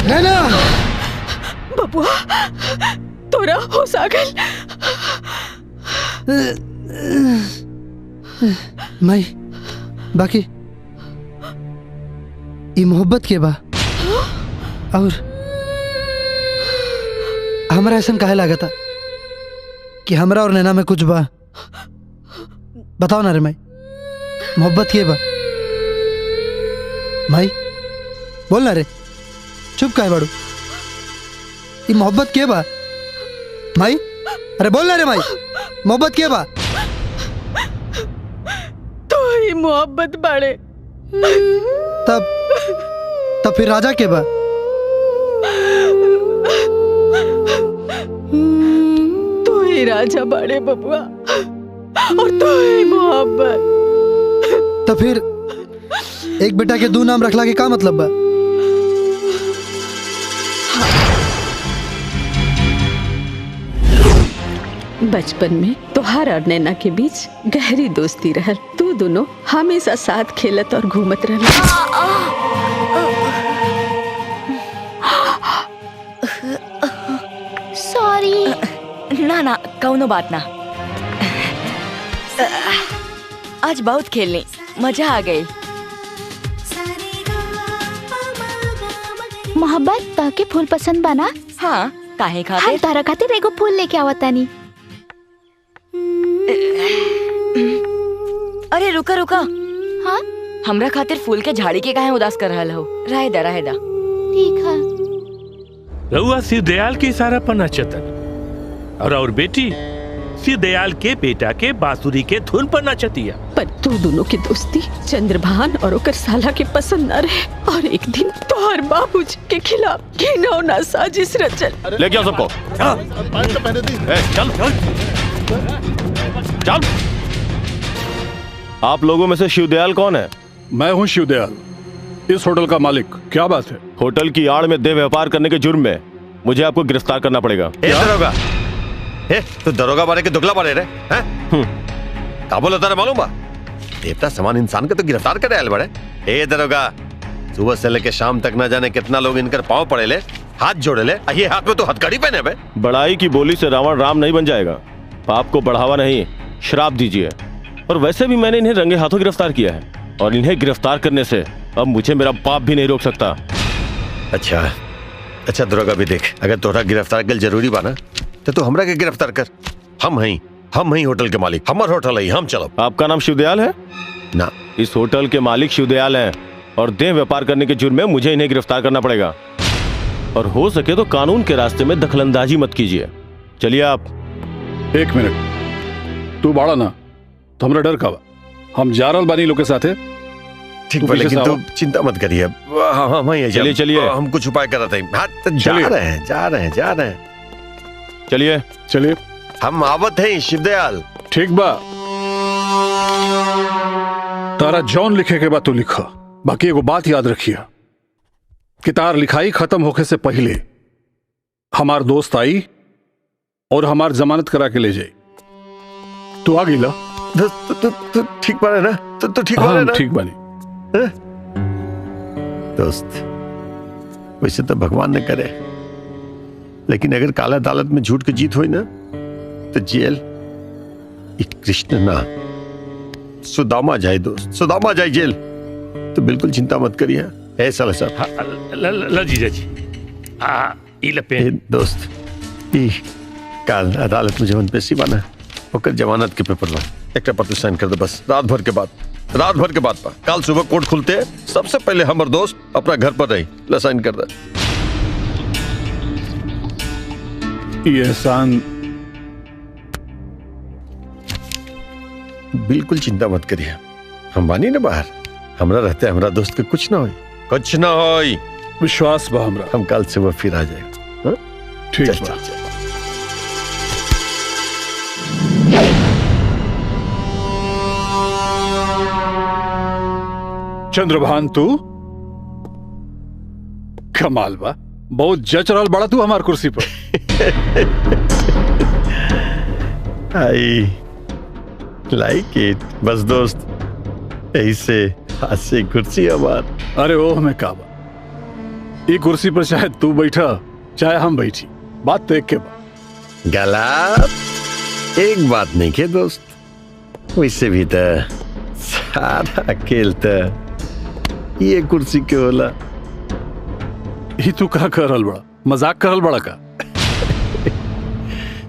नैना बबुआ तोरा होश आ गइल। माई बाकी ई मोहब्बत के बा और हमरा ऐसा काहे लागता कि हमरा और नैना में कुछ बा। बताओ ना रे माई, मोहब्बत के बा? माई बोल ना रे, चुप काहे बाड़ू? ये मोहब्बत के बा माई? अरे बोल ना रे माई, मोहब्बत के बा? तो ही मोहब्बत बाड़े। तब फिर राजा के बा? तो ही राजा बाड़े बबुआ, और तो ही मोहब्बत। तो फिर एक बेटा के दो नाम रखला के का मतलब बा? बचपन में तोहार और नैना के बीच गहरी दोस्ती रहल। तू दोनों हमेशा साथ खेलत और घूमत रहल। सॉरी। ना कौनो बात ना। आज बहुत खेलनी, मजा आ गई। मोहब्बत ताके फूल पसंद बना? हाँ, काहे खातिर? हम तारा खातिर एगो फूल लेके आवतानी। अरे रुका रुका। हाँ? हमरा खातिर फूल के झाड़ी के काहे उदास कर रहल हो? रहे दा। ठीक है। रउआ शिव दयाल के इशारा पर नचतन और बेटी शिव दयाल के बेटा के बांसुरी के धुन पर नचतिया। पर तू दोनों की दोस्ती चंद्रभान और ओकर साला के पसंद न रहे, और एक दिन तोहर बाबूजी के खिलाफ घिनौना साजिश रचल। ले क्या सबको? चल। आप लोगों में से शिवदयाल कौन है? मैं हूँ शिवदयाल, इस होटल का मालिक। क्या बात है? होटल की आड़ में देह व्यापार करने के जुर्म में मुझे आपको गिरफ्तार करना पड़ेगा। दरोगा, तो दरोगा बारे के दुगला बारे हैं? का बोला तारा मालूम बा? देवता समान इंसान के तो गिरफ्तार करे आयल बड़े। ए दरोगा, सुबह से लेके शाम तक न जाने कितना लोग इनकर पाँव पड़े ले, हाथ जोड़े ले, ये हाथ में तो हथकड़ी पहने बे। बड़ाई की बोली से रावण राम नहीं बन जाएगा। पाप को बढ़ावा नहीं, श्राप दीजिए। और वैसे भी मैंने इन्हें रंगे हाथों गिरफ्तार किया है, और इन्हें गिरफ्तार करने से अब मुझे मेरा पाप भी नहीं रोक सकता। अच्छा दरोगा भी देख, अगर तोहरा गिरफ्तार कर जरूरी बा ना तो तू हमरा के गिरफ्तार कर। हम हई होटल के मालिक, हमार होटल है, हम चलो। आपका नाम शिवदयाल है ना? इस होटल के मालिक शिवदयाल हैं, और देह व्यापार करने के जुर्म में मुझे इन्हें गिरफ्तार करना पड़ेगा। और हो सके तो कानून के रास्ते में दखलंदाजी मत कीजिए। चलिए आप। एक मिनट, तू बाड़ा ना तो हमरा डर का बा। हम जा रहल बानी लोग के साथे। ठीक बा, लेकिन तू चिंता मत करिए। हम चलिए हम कुछ उपाय कर रहे हैं। जा रहे हैं। चलिए हम आवत हैं शिवदयाल। ठीक बा, तारा जॉन लिखे के बाद तू लिखा। बाकी एगो बात याद रखिए कि तार लिखाई खत्म होके से पहले हमार दोस्त आई और हमार जमानत करा के ले जाई। तू आ गई ला? तो ठीक बारे ना? तो ठीक बारे ना? ठीक बानी। दोस्त, वैसे तो भगवान ने करे, लेकिन अगर काला अदालत में झूठ की जीत हुई ना तो जेल कृष्ण ना सुदामा जाए। दोस्त, सुदामा जाए जेल। तो बिल्कुल चिंता मत करिए। ऐसा जीजा जी, दोस्त, काल अदालत में जवन पेशी बना ओकर जमानत के पेपर बा, एक पर तू साइन कर दे बस। रात भर के बाद पा काल सुबह कोर्ट खुलते सबसे पहले हमार दोस्त अपना घर पर रही ला साइन कर दे। ये एहसान बिल्कुल चिंता मत करिए, हम बानी ना बाहर। हमरा रहते हमरा दोस्त के कुछ ना होई। विश्वास बा हमरा। हम कल सुबह फिर आ जाए। ठीक बा। चंद्रभान, तू कमाल बा, बहुत जच रहल बड़ा तू हमार कुर्सी पर। लाइक इट बस दोस्त, ऐसे हाथ से कुर्सी हमार। अरे ओह मैं काबा, ये कुर्सी पर चाहे तू बैठा चाहे हम बैठी, बात तो एक के बाद। गलत एक बात नहीं के दोस्त, वैसे भी तो सारा खेल तो ये कुर्सी के होला। ही तू कहा करल बड़ा, मजाक करल बड़ा का?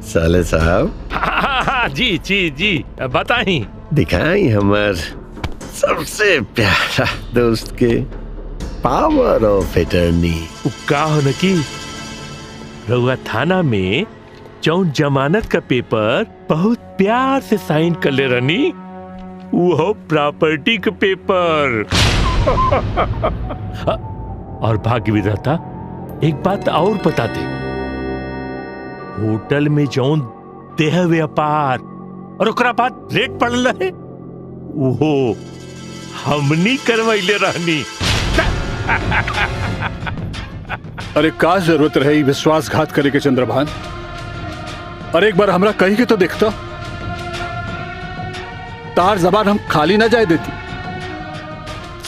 साले साहब हाँ, जी जी जी बताई। दिखाई हमार सबसे प्यारा दोस्त के पावर ऑफ एटर्नी। का हो न की रउआ थाना में जौन जमानत का पेपर बहुत प्यार से साइन कर ले रनी, वो प्रॉपर्टी का पेपर। और भाग्य विधाता एक बात और बता दे, होटल में जौन देह व्यापार और ओकरा बाद रेट पड़ल रहे, वो हमनी करवाइले रहनी। अरे का जरूरत रही विश्वासघात करे के चंद्रभान? अरे एक बार हमरा कही के तो देखता, तार जबान हम खाली ना जाए देती,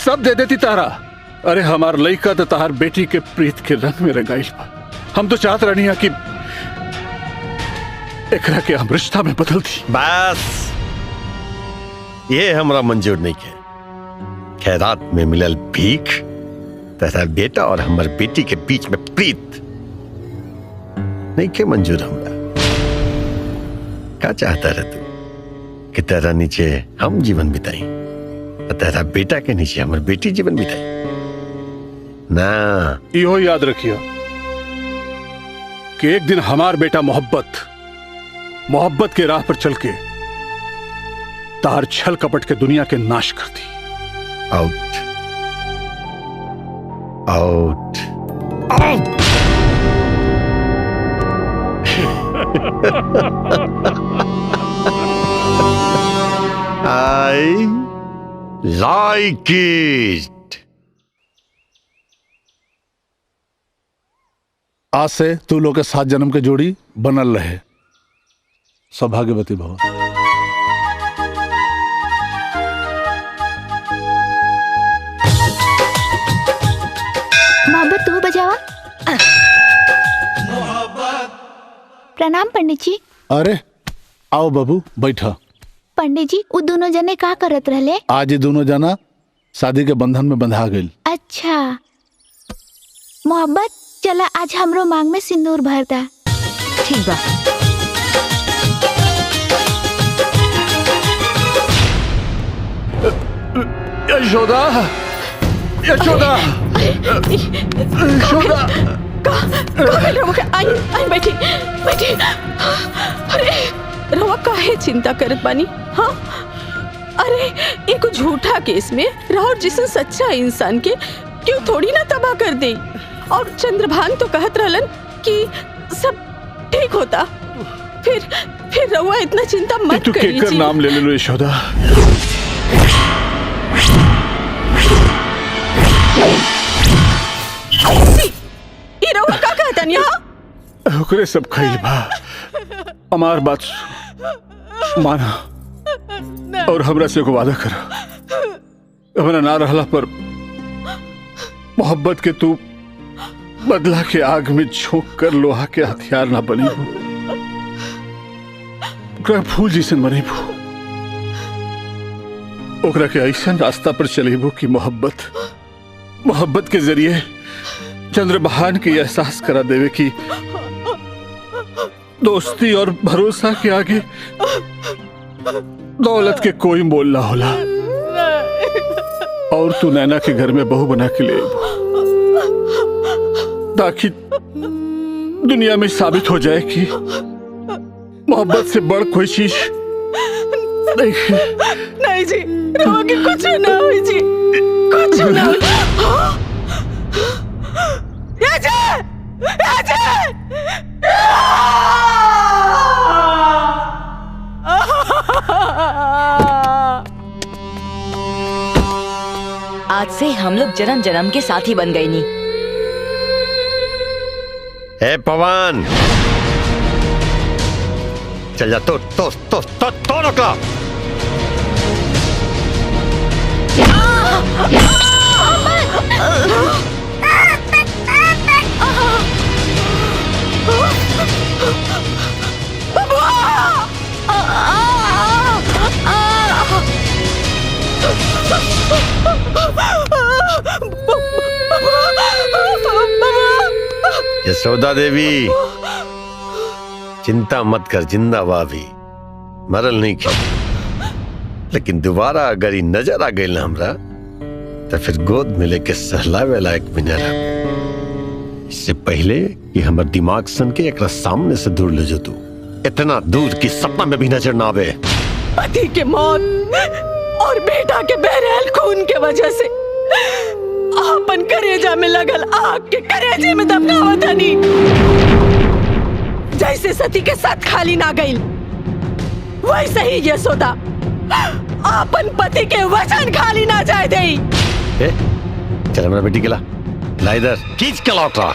सब दे देती तारा। अरे हमार लइका तो तार बेटी के प्रीत के रंग में रंगाइल बा। हम तो चाहत रहनी है कि एकरा के हम रिश्ता में बदल दी। बस ये हमरा मंजूर नहीं है। खैरात में मिलल भीख तेरा बेटा और हमार बेटी के बीच में प्रीत नहीं के मंजूर हमरा। क्या चाहता रह तू कि तेरा नीचे हम जीवन बिताई और तेरा बेटा के नीचे हमारी बेटी जीवन बिताई? ना, इहो याद रखिए कि एक दिन हमार बेटा मोहब्बत के राह पर चल के तार छल कपट के दुनिया के नाश कर दी। Out out out. I like it. आज से तू लोग के 7 जन्म के जोड़ी बनल रहे। सौभाग्यवती भव। मोहब्बत तू बजावा। प्रणाम पंडित जी। अरे आओ बाबू बैठा। पंडित जी वो दोनों जने का करत रहले? आज ये दोनों जना शादी के बंधन में बंधा गए। अच्छा मोहब्बत, चला आज हमरो मांग में सिंदूर भर दा। ठीक बा। यशोदा, यशोदा, यशोदा। आई बैठी बैठी। अरे रवा काहे चिंता करत बानी? हाँ अरे एक झूठा केस में राहुल जिसन सच्चा इंसान के क्यों थोड़ी ना तबाह कर दे। और चंद्रभान तो कहत रहलन कि सब ठीक होता। फिर रवा इतना चिंता मत करिए। तू नाम ले लो यशोदा। ये रवा का कहता नहीं? हाँ ओकरे सब खइल बा। हमार बात माना और हमरा से को वादा करा, हमरा ना रहला पर मोहब्बत के तू बदला के आग में झोंक कर लोहा के हथियार ना बनी हो, ओकरा फूल जैसन बनी हो, ओकरा के ऐसा रास्ता पर चलेबो कि मोहब्बत के जरिए चंद्रबहान के एहसास करा देवे कि दोस्ती और भरोसा के आगे दौलत के कोई मोल ना होला। और तू नैना के घर में बहू बना के ले ताकि दुनिया में साबित हो जाए कि मोहब्बत से बड़ कोई चीज नहीं है। नहीं जी, रवा के कुछ ना हो जी, कुछ ना हो। राजा, राजा! आज से हम लोग जन्म जन्म के साथी बन गए नी। ए पवन, चल जा तो नकला। यशोदा देवी चिंता मत कर, जिंदा बा भी मरल नहीं खे। लेकिन दोबारा अगर ये नजर आ गई ना हमरा तो फिर गोद में लेके सहलावे लायक भी न रह। इससे पहले कि हमर दिमाग सन के एक सामने से दूर ले जो तू, इतना दूर कि सपना में भी नजर ना आवे। पति के मौत और बेटा के बहरहाल खून के वजह से आपन करेजा में लगल आग के करेजे में दबकावत हनी। जैसे सती के साथ खाली ना गई, वैसे ही यशोदा आपन पति के वचन खाली ना जाए दे। चल मेरा बेटी के ला इधर खींच के लौट रहा।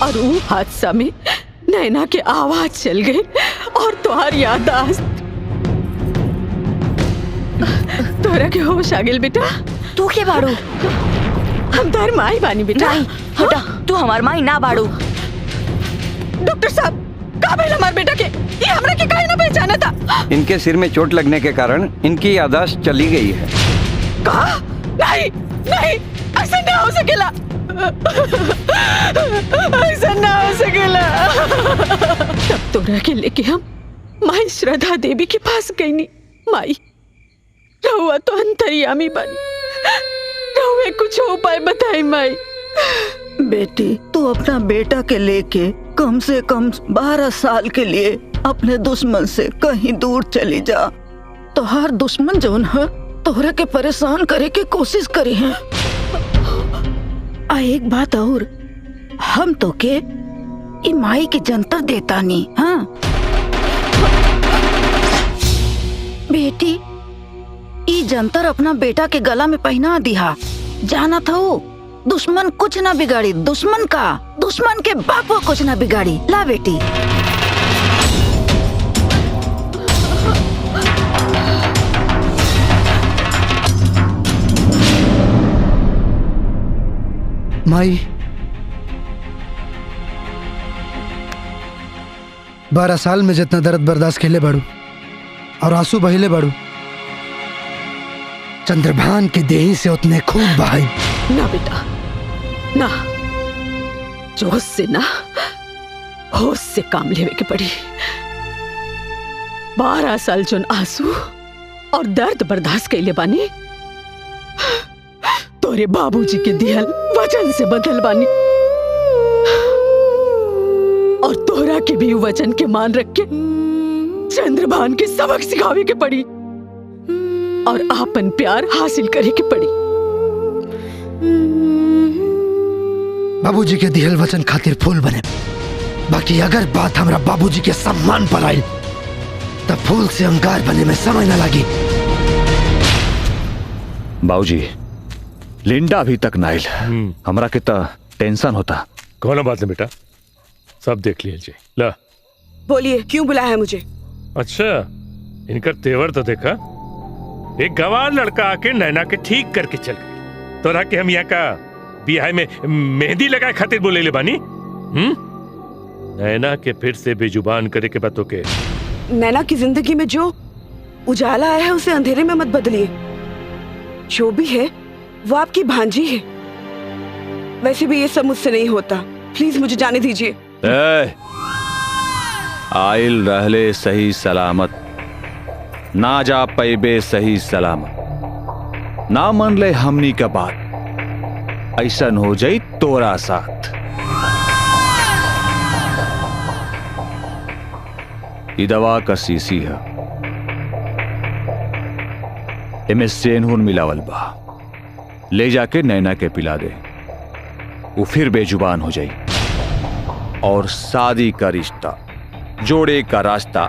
और वो हादसा में नैना के आवाज चल गई और तुहार याददाश्त। तोरा के होश आ गेल बेटा? तू के बाड़ू? हम तार माई बानी बेटा। नहीं हटा, तू हमार माई ना बाड़ू। डॉक्टर साहब का भइल हमार बेटा के? ये हमरा के काहे ना पहचाना था? इनके सिर में चोट लगने के कारण इनकी याददाश्त चली गई है। कहा? नहीं नहीं, ऐसा ना हो सकेला, ऐसा ना हो सकेला। तब तोरा के लेके हम माई श्रद्धा देवी के पास गई नी। माई रहुआ तो अंतर्यामी बनी, रहुए कुछ उपाय बताई माई। बेटी तू अपना बेटा के लेके कम से कम 12 साल के लिए अपने दुश्मन से कहीं दूर चली जा। तो हर दुश्मन जौन है तोहरे के परेशान करे के कोशिश करी है। आ एक बात और, हम तो के ई माई के जंतर देता नहीं। हाँ बेटी, ई जंतर अपना बेटा के गला में पहना दिया। जाना था वो दुश्मन कुछ ना बिगाड़ी, दुश्मन के बापो कुछ ना बिगाड़ी। ला बेटी। माई 12 साल में जितना दर्द बर्दाश्त खेले बाड़ू और आंसू बहिले बाड़ू, चंद्रभान के देही से उतने खून बहाई। ना बेटा ना, जोश से ना होश से काम लेवे के पड़ी। 12 साल जोन आंसू और दर्द बर्दाश्त कैले बानी, तोरे बाबूजी के दिहल वचन से बदल बानी। और तोरा के भी वचन के मान रख के चंद्रभान के सबक सिखावे के पड़ी और आपन प्यार हासिल करे के पड़ी। बाबूजी के दिहल वचन खातिर फूल बने, बाकी अगर बात हमरा बाबूजी के सम्मान पर आई तब फूल से अंगार बने में समय न लगी। बाबूजी लिंडा अभी तक नाइल, हमरा कितना टेंशन होता। कौन बात है बेटा, सब देख लीजिए। ला बोलिए, क्यों बुलाया है मुझे? अच्छा, इनका तेवर तो देखा। एक गवार लड़का आके नैना के ठीक करके चल गई। तोरा के हम यहाँ का बिहार में मेहंदी लगाए खातिर बोले ले बानी। नैना के फिर से बेजुबान करे के बातों के। नैना की जिंदगी में जो उजाला आया है उसे अंधेरे में मत बदलिए। जो भी है वो आपकी भांजी है। वैसे भी ये सब मुझसे नहीं होता, प्लीज मुझे जाने दीजिए। आइल रहले सही सलामत, ना जा पैबे सही सलामत। ना मन ले हमनी का बात, ऐसन हो जाई तोरा साथ। ई दवा का सीसी है, इमे सेनहुन मिलावल बा। ले जाके नैना के पिला दे, वो फिर बेजुबान हो जाई और शादी का रिश्ता, जोड़े का रास्ता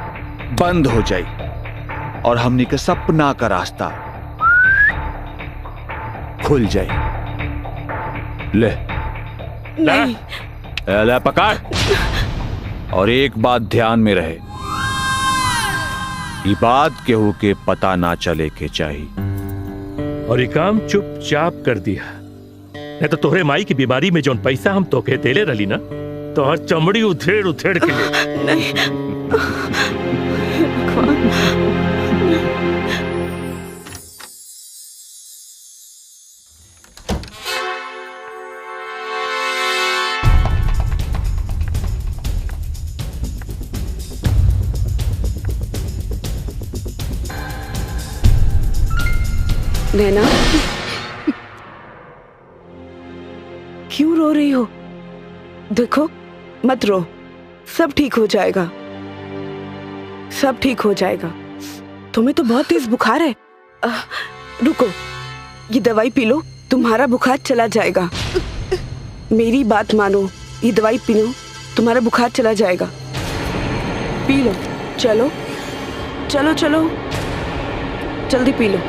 बंद हो जाई और हमनी के सपना का रास्ता खुल जाई। ले नहीं। ले पकड़। और एक बात ध्यान में रहे, ये बात केहू के पता ना चले के चाहिए। और ये काम चुपचाप कर दिया, नहीं तो तोहरे माई की बीमारी में जौन पैसा हम तोके देले रही ना, तो हर चमड़ी उधेड़ उधेड़ के ले। नहीं नैना, क्यों रो रही हो? देखो, मत रो, सब ठीक हो जाएगा, सब ठीक हो जाएगा। तुम्हें तो बहुत तेज बुखार है। रुको, ये दवाई पी लो, तुम्हारा बुखार चला जाएगा। मेरी बात मानो, ये दवाई पी लो, तुम्हारा बुखार चला जाएगा। पी लो, चलो चलो चलो, जल्दी पी लो।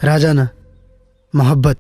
राजा ना, मोहब्बत।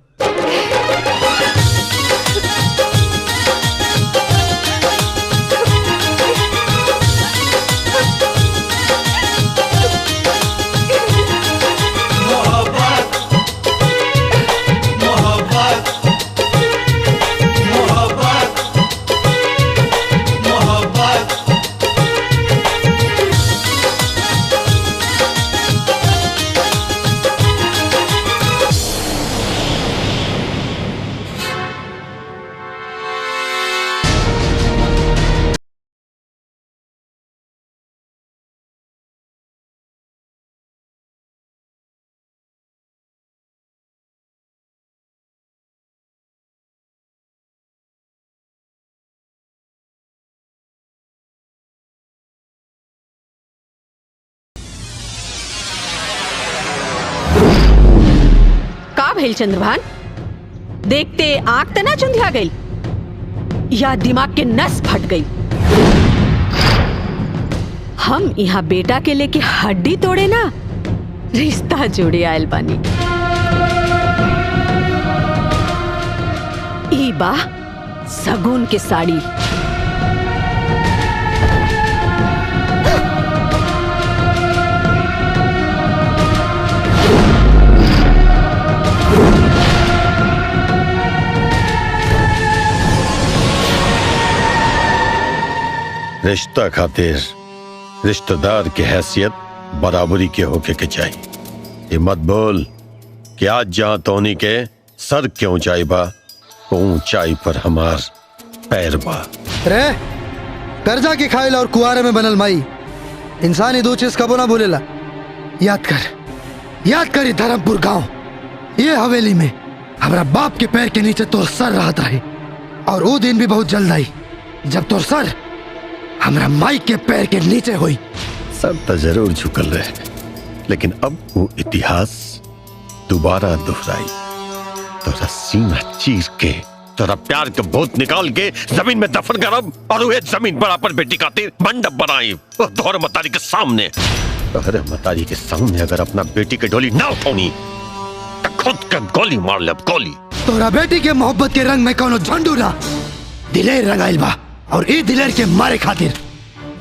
का भइल चंद्रभान? देखते आंख तना चुंधिया गई या दिमाग के नस फट गई? हम यहाँ बेटा के लेके हड्डी तोड़े ना, रिश्ता जोड़े आयल बानी। ई बा सगुन के साड़ी। रिश्ता खातिर रिश्तेदार की हैसियत बराबरी के होके के चाहिए। ये मत बोल कि आज जहां तोनी के सर के ऊंचाई बा, वो ऊंचाई पर हमार पैर बा। रे कर्जा की खाइल और कुआरे में बनल माई, इंसानी दो चीज कबो ना भूलेला। याद कर धर्मपुर गांव, ये हवेली में हमारा बाप के पैर के नीचे तोर सर रहता है, और वो दिन भी बहुत जल्द आई जब तोर सर हमारा माई के पैर के नीचे हुई। सर तो जरूर झुकल रहे, लेकिन अब वो इतिहास दोबारा दोहराई। तोरा सीना चीर के, तोरा प्यार के भूत निकाल के जमीन में दफन करब, और वो जमीन पर अपन बेटी खातिर मंडप बनाई तोहरे मतारी के सामने। तोहरे मतारी के सामने अगर अपना बेटी के डोली ना उठौनी तो खुद के गोली मार ले गोली। तोरा बेटी के मोहब्बत के रंग में कोनो झंडू ना दिलेर रंगाइल बा और ई दिलेर के मारे खातिर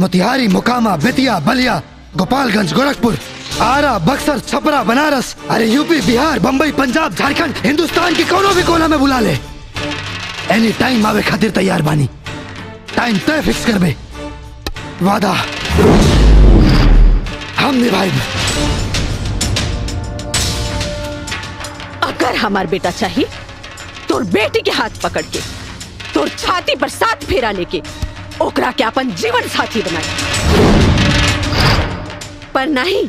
मोतिहारी, मोकामा, बेतिया, बलिया, गोपालगंज, गोरखपुर, आरा, बक्सर, छपरा, बनारस, अरे यूपी, बिहार, बम्बई, पंजाब, झारखंड, हिंदुस्तान के कोनो भी कोना में बुला ले। एनी टाइम आवे खातिर तैयार बानी। टाइम तय फिक्स करबे, वादा हम निभाएंगे। अगर हमार बेटा चाहिए तो बेटी के हाथ पकड़ के तो छाती पर 7 फेरा लेके ओकरा के अपन जीवन साथी बनाए, पर नहीं,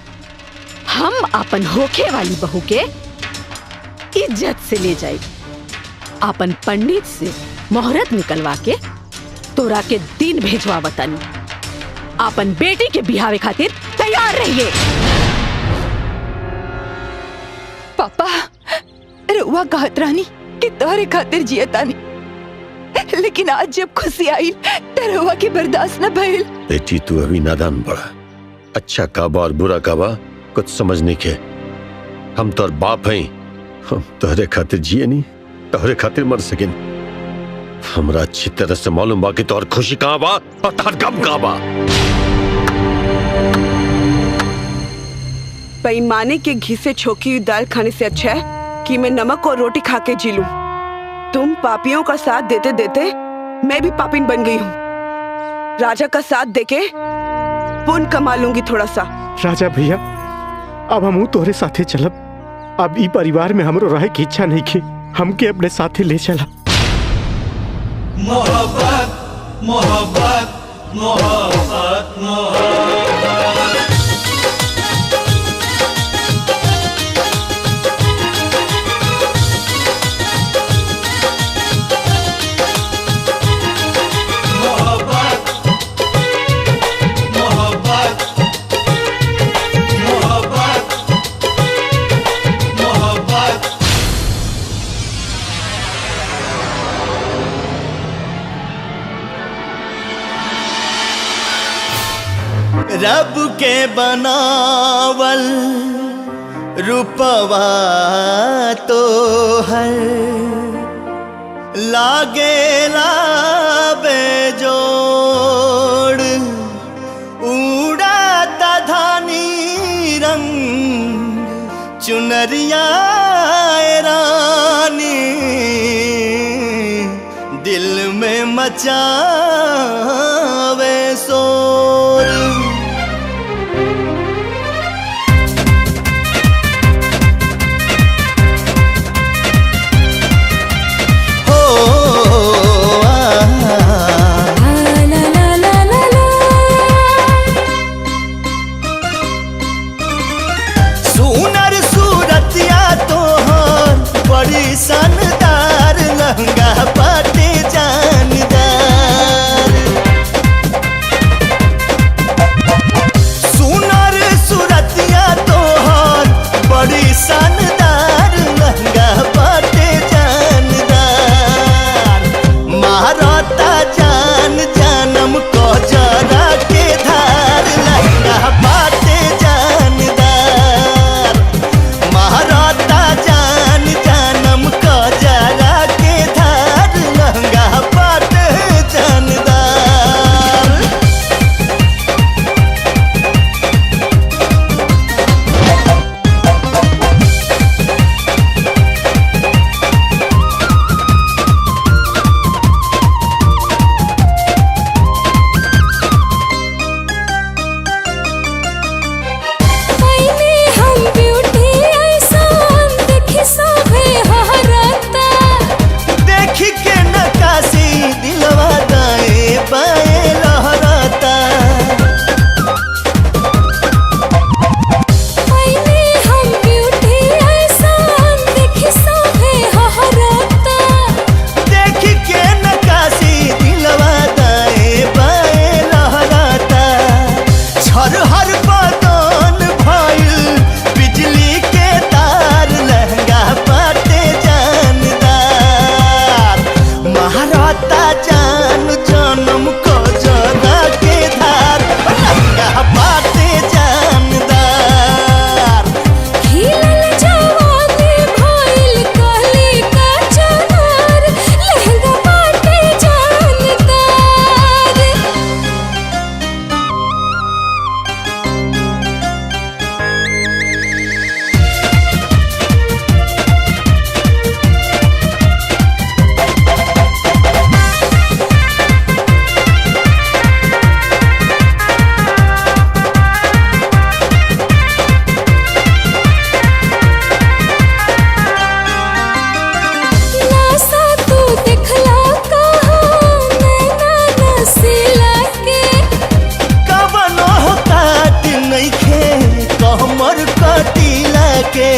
हम अपन होखे वाली बहू के इज्जत से ले जाए, अपन पंडित से मोहरत निकलवा के तोरा के दिन भेजवा बतानी। अपन बेटी के बिहावे खातिर तैयार रहिए। पापा रुआ कहत रानी कि तोहरे खातिर जियतानी, लेकिन आज जब खुशी आई तो रुआ के बर्दाश्त न भइल। बेटी तू अभी नादान बड़ा, अच्छा काबा और बुरा काबा कुछ समझ नहीं के। हम तोर बाप हैं, हम तोहरे खातिर जिए नहीं, तोहरे खातिर मर सकें। हमरा अच्छी तरह से मालूम बा कि तोहर खुशी कहाँ बा और तोहर गम कहाँ बा। बेईमाने के घी से छोकी हुई दाल खाने से अच्छा है कि मैं नमक और रोटी खा के जी लूं। तुम पापियों का साथ देते देते मैं भी पापिन बन गई हूँ। राजा का साथ देके पुण्य कमा लूंगी थोड़ा सा। राजा भैया, अब हम तोहरे साथे चलब। अब ई परिवार में हमरो रहे की इच्छा नहीं की, हमके अपने साथे ले चला। मोहब्बत मोहब्बत मोहब्बत मोहब्बत। रब के बनावल रूपवा तो है, लागेला बेजोड़, उड़ाता धानी रंग चुनरिया रानी, दिल में मचावे शोर। बड़ी शानदार लहंगा पाटे जानदार, के।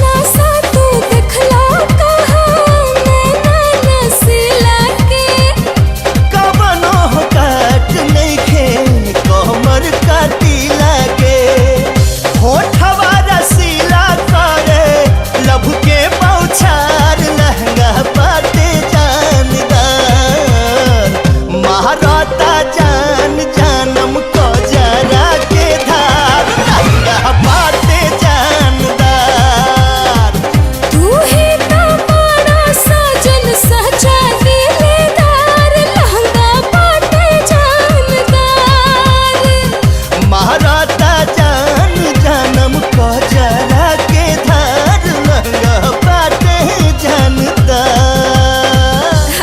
नासा तू दिखला कहाँ नैना नसीला के। कवनो काट नइखे कमर काटिला के। होठवा रसीला करे लभ के बौछार लहंगा बाटे जानदार। महाराता जान जानम को जरा के धार लहंगा बाटे जानदार। तू ही तो बड़ा साजन सजा दिलदार लहंगा बाटे जानदार। महाराता जान जानम को जरा के धार लहंगा बाटे जानदार।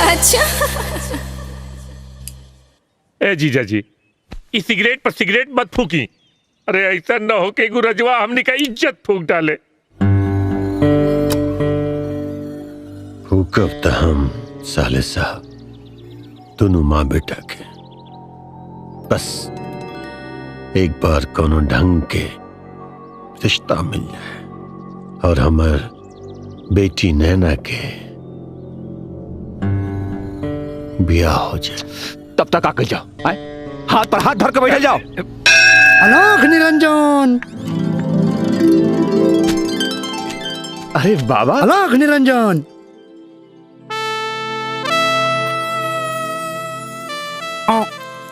अच्छा ए जीजा जी इस सिगरेट पर सिगरेट मत फूकी। अरे ऐसा न हो के गुरजवा हमने का इज्जत फूक डाले। हुकम तो हम साले साहब दोनों माँ बेटा के बस एक बार कोनो ढंग के रिश्ता मिल जाए और हमार बेटी नैना के ब्याह हो जाए तब तक आकर जाओ आए? हाथ पर हाथ धर के बैठ जाओ। आलोक निरंजन। अरे बाबा आलोक निरंजन।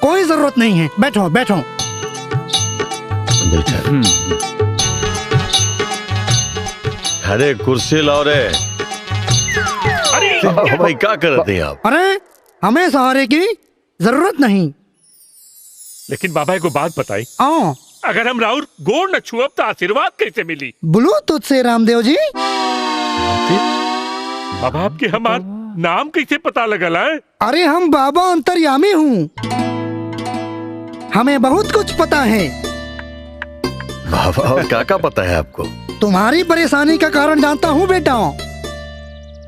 कोई जरूरत नहीं है, बैठो बैठो। अरे कुर्सी लाओ रे। अरे भाई क्या कर रहे हैं आप? अरे हमें सहारे की जरूरत नहीं। लेकिन बाबा को बात बताई, आओ अगर हम राउर गोड़ न छुअब तो आशीर्वाद कैसे मिली? बोलो तुझसे रामदेव जी। बाबा आपके हमार नाम कैसे पता लगल है? अरे हम बाबा अंतर्यामी हूँ, हमें बहुत कुछ पता है। बाबा और क्या पता है आपको? तुम्हारी परेशानी का कारण जानता हूँ बेटा।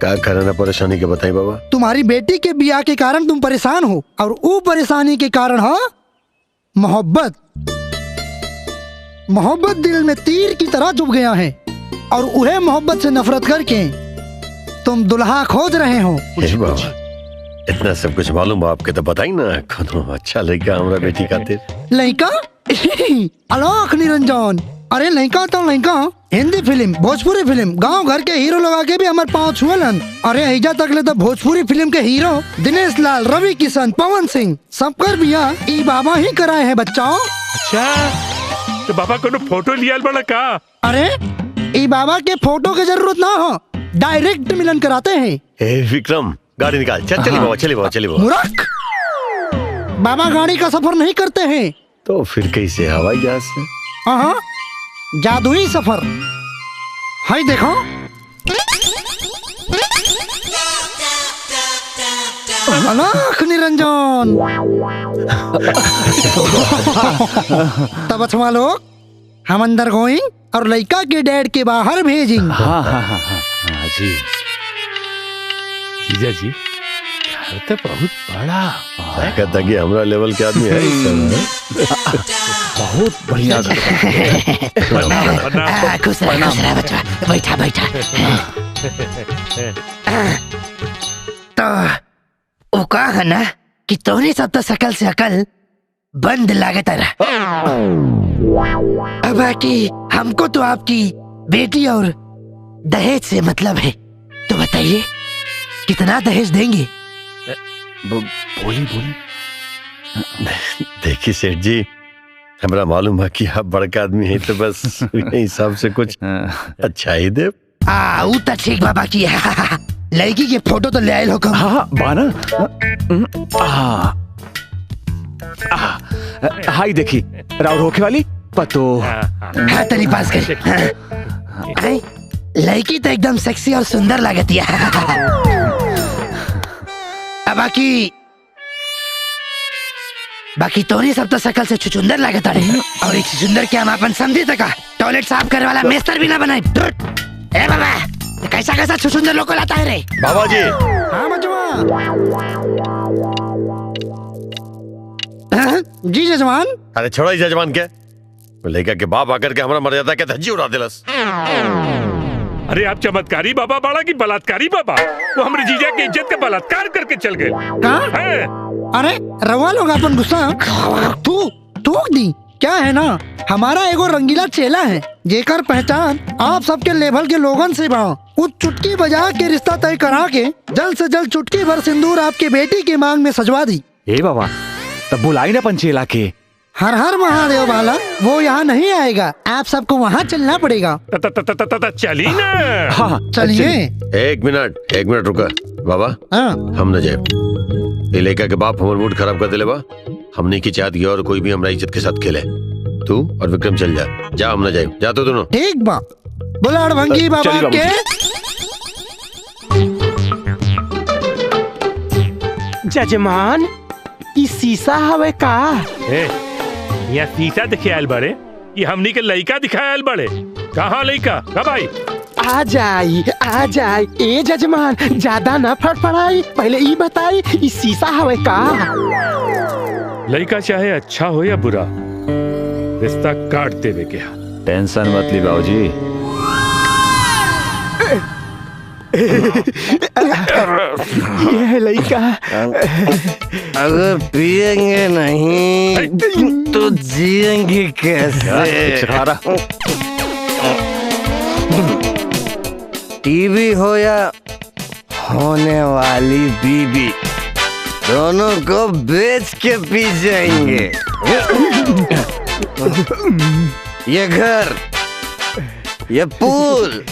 क्या कारण है परेशानी के बताइए बाबा। तुम्हारी बेटी के ब्याह के कारण तुम परेशान हो और वो परेशानी के कारण है मोहब्बत। मोहब्बत दिल में तीर की तरह चुभ गया है और उन्हें मोहब्बत से नफरत करके तुम दुल्हा खोज रहे हो। बाबा इतना सब कुछ मालूम आपके तो बताई ना। कोनो अच्छा लड़का हमारा बेटी खातिर। लड़का आलोक निरंजन। अरे लड़का तो लड़का, हिंदी फिल्म भोजपुरी फिल्म गांव घर के हीरो लगा के भी हमारे पाँव छुअलन। अरे ऐजा तक ले तो भोजपुरी फिल्म के हीरो दिनेश लाल, रवि किशन, पवन सिंह सबकर बियाह ई बाबा ही कराए हैं बच्चाओं। अच्छा तो बाबा को फोटो लिया बड़ा का? अरे ई बाबा के फोटो की जरूरत ना हो, डायरेक्ट मिलन कराते हैं। ए विक्रम गाड़ी निकाल। चल चलिए बाबा चलिए बाबा चलिए बाबा। मूर्ख, बाबा गाड़ी का सफर नहीं करते हैं। तो फिर कैसे हवाई जहाज से? हाँ जादुई सफर। हाय देखो आलोक निरंजन। तब अच्छा लोग हम अंदर गोइंग और लड़का के डैड के बाहर भेजिंग। हाँ हाँ हाँ हाँ जी। जीजा जी घर तो बहुत बड़ा कहता कि हमारा लेवल के आदमी है। बहुत बढ़िया। खुश रहा बच्चा, बैठा बैठा। तो वो कहा है ना कि तोहरे सब तो शकल से अकल बंद लागत रहा। अब बाकी हमको तो आपकी बेटी और दहेज से मतलब है। तो बताइए कितना दहेज देंगे? बोली बोली। देखिए सेठ जी हमारा मालूम है कि आप बड़का आदमी हैं तो बस हिसाब से कुछ अच्छा ही दे। वो तो ठीक बाबा की है। लड़की के फोटो तो ले आए हो कम। हाँ बाना। हाई देखी राव रोके वाली पतो। हाँ तेरी पास कर। लड़की तो एकदम सेक्सी और सुंदर लगती है। बाकी तोरी सब तो शकल से चुचुंदर लागत रहे और एक चुचुंदर के हम अपन समझी तक टॉयलेट साफ करने वाला मेस्तर भी ना बनाए। ए बाबा कैसा कैसा चुचुंदर लोग को लाता है रे बाबा जी। हाँ जी जजमान। अरे छोड़ो जजमान के लड़का के बाप आकर के हमारा मर्यादा के धज्जी उड़ा दिलस। अरे आप चमत्कारी बाबा बाड़ा की बलात्कारी बाबा? वो हमारे जीजा की इज्जत का बलात्कार करके चल गए। अरे रवा लोग अपन गुस्सा थूक दी। क्या है ना, हमारा एगो रंगीला चेला है जेकर पहचान आप सबके लेवल के लोगन से बा। वो चुटकी बजा के रिश्ता तय करा के जल्द से जल्द चुटकी भर सिंदूर आपके बेटी की मांग में सजवा दी। ए बाबा तब बुलाई ना पंचेला के। हर हर महादेव वाला वो यहाँ नहीं आएगा, आप सबको वहाँ चलना पड़ेगा। चली ना। हाँ चलिए। एक मिनट रुका बाबा। हम न जाए। ये लड़का के बाप हमारा मूड खराब कर दिले बा। हमने की चाहत की और कोई भी हमारा इज्जत के साथ खेले। तू और विक्रम चल जा हम न जाए। जा तो दोनों। ठीक बा। बोला अड़भंगी बाबा के। जजमान ई शीशा हवे का? यहाँ शीशा दिखे आयल बड़े कि हमनी के लड़का दिखायल बड़े? कहाँ लड़का कब आई? आ जाई ए जजमान ज्यादा न फड़फड़ाई, पहले ई बताई ई शीशा हवे का? लड़का चाहे अच्छा हो या बुरा, रिश्ता काट देवे के। टेंशन मत ली बाबूजी। ये है लड़का। अगर पिएंगे नहीं तो जिएंगे कैसे? टीवी हो या होने वाली बीबी, दोनों को बेच के पी जाएंगे। ये घर, ये पूल,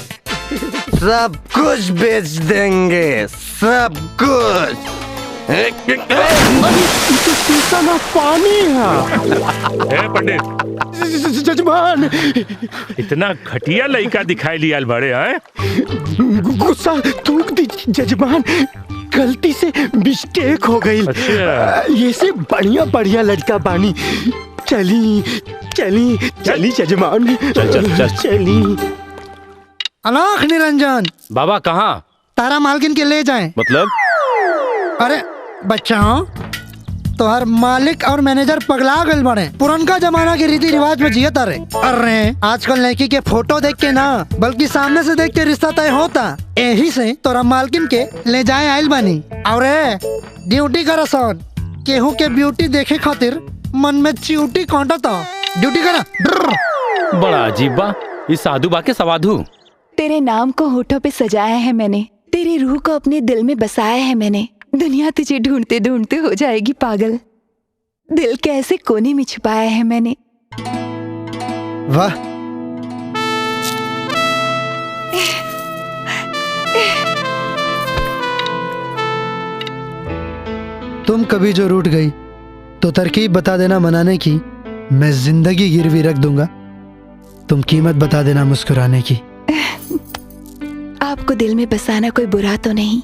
सब कुछ बेच देंगे, सब कुछ। शीशा ना पानी है। पंडित जजमान इतना घटिया लड़का दिखाई लिया बड़े हैं? गुस्सा थूक दी जजमान, गलती से मिस्टेक हो गई। ये से बढ़िया लड़का बानी। चली जजमान। चली। अनाख निरंजन बाबा कहाँ? तारा मालकिन के ले जाएं। मतलब? अरे बच्चाओं, तो हर मालिक और मैनेजर पगला गए बने, पुरनका जमाना के रीति रिवाज में जियत रहे। अरे आजकल लड़की के फोटो देख के ना, बल्कि सामने से देख के रिश्ता तय होता। यही से तोरा मालकिन के ले जाए आयल बनी। और ड्यूटी कर सन, केहू के ब्यूटी देखे खातिर मन में च्यूटी कांटता। ड्यूटी करा। बड़ा अजीब बा, इस साधु बा के सवाधु। तेरे नाम को होठों पे सजाया है मैंने, तेरी रूह को अपने दिल में बसाया है मैंने। दुनिया तुझे ढूंढते ढूंढते हो जाएगी पागल, दिल के ऐसे कोने में छुपाया है मैंने। वाह, तुम कभी जो रूठ गई तो तरकीब बता देना मनाने की, मैं जिंदगी गिरवी रख दूंगा। तुम कीमत बता देना मुस्कुराने की। आपको दिल में बसाना कोई बुरा तो नहीं,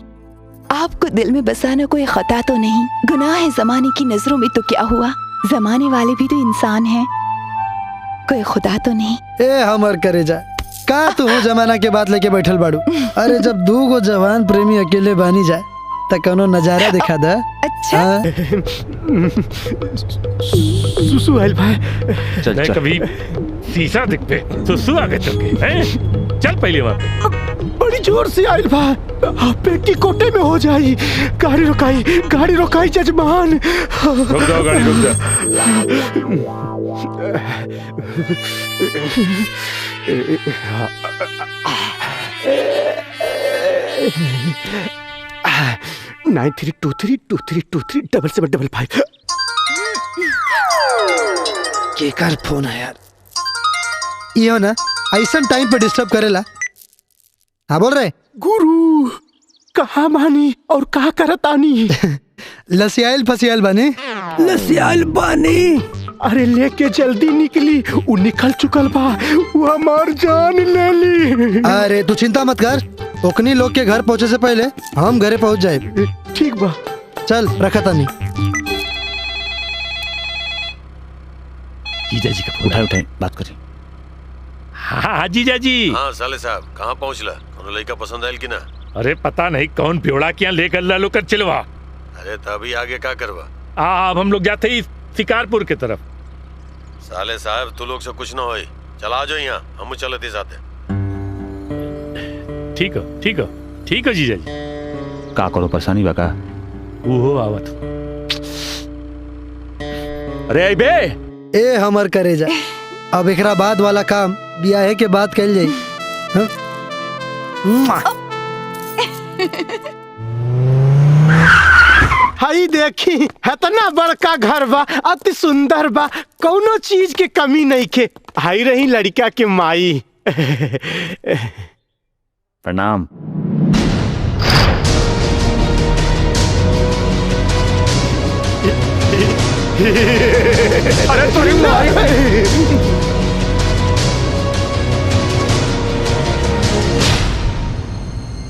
आपको दिल में बसाना कोई खता तो नहीं। गुनाह है जमाने की नजरों में तो क्या हुआ, जमाने वाले भी तो इंसान हैं, कोई खुदा तो नहीं। ए हमर करे जा का तू जमाना के बात लेके बैठल बाड़ू। अरे जब दू गो जवान प्रेमी अकेले बानी जाए तो कोनो नजारा दिखा दा। अच्छा सुसु भाई चल कभी शीशा दिख पे सुसु आगे चल के हैं? चल पहले वहाँ पे। बड़ी जोर से आयल भा, पेट की कोटे में हो जाई। गाड़ी रोकाई जजमान। रुक जाओ, गाड़ी रुक जाओ। नाइन 3232323 77755। केकर फोन है यार? ये ना ऐसा टाइम पे डिस्टर्ब करेला। हाँ बोल रहे गुरु, कहाँ मानी और कहाँ करतानी? लसियाल फसियाल बने। लसियाल बानी। अरे लेके जल्दी निकली, वो निकल चुकल बा, वो हमार जान ले ली। अरे तू चिंता मत कर, ओकनी लोग के घर पहुँचे से पहले हम घरे पहुँच जाए। ठीक बा, चल रखा तानी। जीजा जी का फोन उठाए बात करें। हाँ जीजा जी। हाँ साले साहब, कहाँ पहुँचला? कोनो लड़का पसंद आयल कि ना? अरे पता नहीं कौन प्योड़ा क्या लेकर लो कर चिलवा। अरे तभी आगे क्या करवा? अब हम लोग जाते ही शिकारपुर की तरफ। साले साहब तू लोग से कुछ ना होई। चला आ जाओ यहाँ, हम चलते जाते। ठीक है जीजा जी। का करो परेशानी बा का? वो आवत। अरे आई बे ए हमर करे जा। अब एकरा बाद वाला काम बियाह के बाद कैल जाई। हाँ? हाई देखी इतना बड़का घर बा, अति सुंदर बा, कौनो चीज के कमी नहीं के। हाई रही लड़का के माई। प्रणाम। अरे तोरी माई।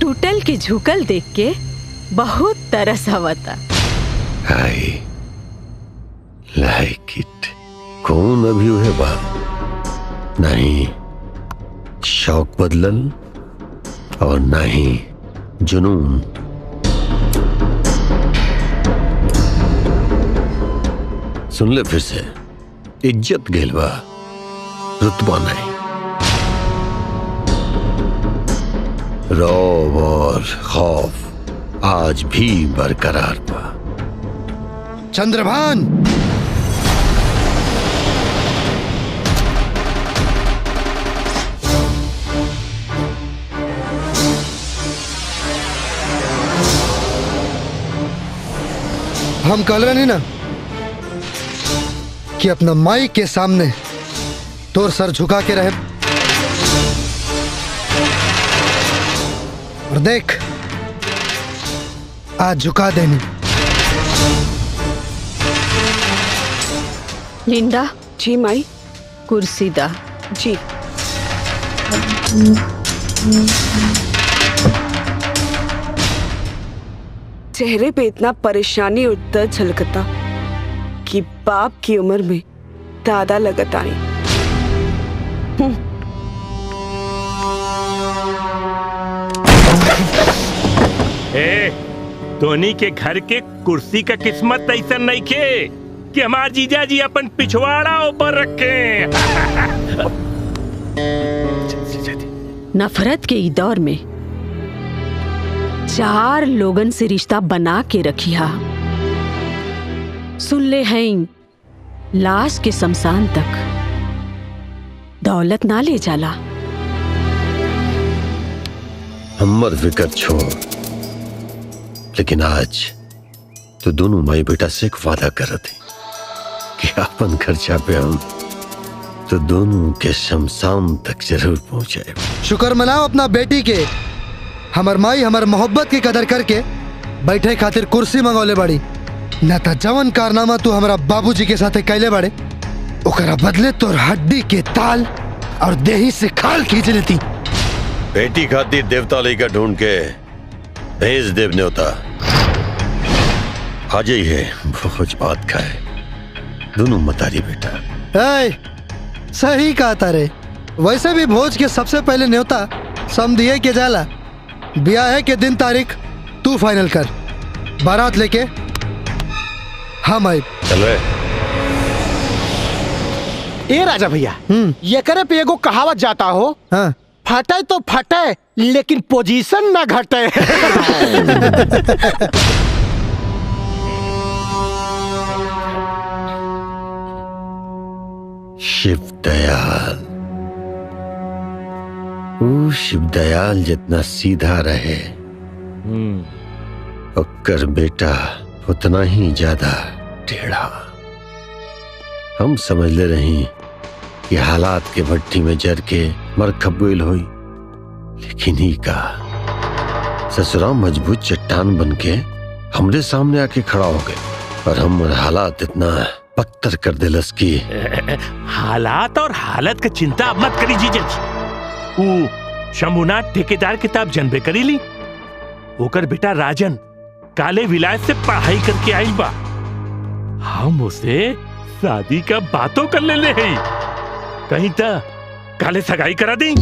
टूटल के झुकल देख के बहुत तरस आवता। I like it. कौन अभी हुए बात नहीं, शौक बदलल और नहीं जुनून। सुन ले फिर से, इज्जत गेलवा, रुतबा नहीं। रौब और खौफ आज भी बरकरार बा। चंद्रभान, हम कल रहे नहीं ना कि अपना माई के सामने तोर सर झुका के रहे। और देख आज झुका देनी। लिंडा। जी माई। कुर्सी दा। जी। चेहरे पे इतना परेशानी और दर्द झलकता कि बाप की उम्र में दादा लगत आई। धोनी के घर के कुर्सी का किस्मत ऐसा नहीं खे कि हमार जीजा जी अपन पिछवाड़ा ऊपर रखे। नफरत के ई दौर में 4 लोगन से रिश्ता बना के रखिया। सुन ले हैं, लाश के शमशान तक दौलत ना ले जाला। हमर फिकर छोड़, लेकिन आज तो दोनों माई बेटा से एक वादा कर रहे थे कि अपन खर्चा पे हम तो दोनों के शमशान तक जरूर पहुंचे। शुक्र मनाओ अपना बेटी के। हमर माई हमर मोहब्बत की कदर करके बैठे खातिर कुर्सी मंगौले बड़ी। न त जवन कारनामा तू हमारा बाबूजी के साथे कैले बड़े, ओकरा बदले तोर हड्डी के ताल और देही से खाल खींच लेती। बेटी खातिर देवता लेकर ढूंढ के भेज देव न्योता। आज ही है भोज बात का है, दोनों मतारी बेटा। ए, सही कहा तारे। वैसे भी भोज के सबसे पहले न्योता समझिए के जाला। ब्याह के दिन तारीख तू फाइनल कर, बारात लेके हम आए। चलो ए राजा भैया, ये करे पे एगो कहावत जाता हो। हाँ। फटे तो फटे लेकिन पोजीशन ना घटे। शिव दयाल, वो शिव दयाल जितना सीधा रहे ओकर बेटा उतना ही ज्यादा टेढ़ा। हम समझ ले रही कि हालात के भट्टी में जर के मर खबुल हुई, लेकिन ही का ससुरा मजबूत चट्टान बन के हमरे सामने आके खड़ा हो गए और हम हालात इतना पत्थर कर दिलस की। हालात और हालत का चिंता अब मत करी जीजा जी। वो शंभुनाथ ठेकेदार किताब जनबे करी ली, ओकर बेटा राजन काले विलायत से पढ़ाई करके आई बा। हम उसे शादी का बातों कर ले हैं, कहीं तो काले सगाई करा दी।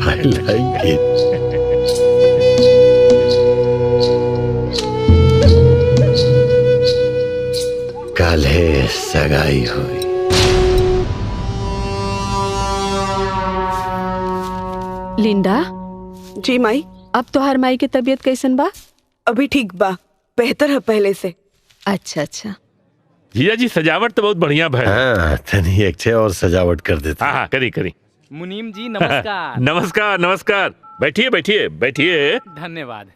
I like it. काले सगाई हुई। लिंडा। जी माई। अब तोहार माई की तबीयत कैसन बा? अभी ठीक बा, बेहतर है पहले से। अच्छा अच्छा। जीजा जी सजावट तो बहुत बढ़िया है। हाँ, तनी एक छे और सजावट कर देते। हाँ करी करी। मुनीम जी नमस्कार। नमस्कार नमस्कार। बैठिए बैठिए बैठिए। धन्यवाद।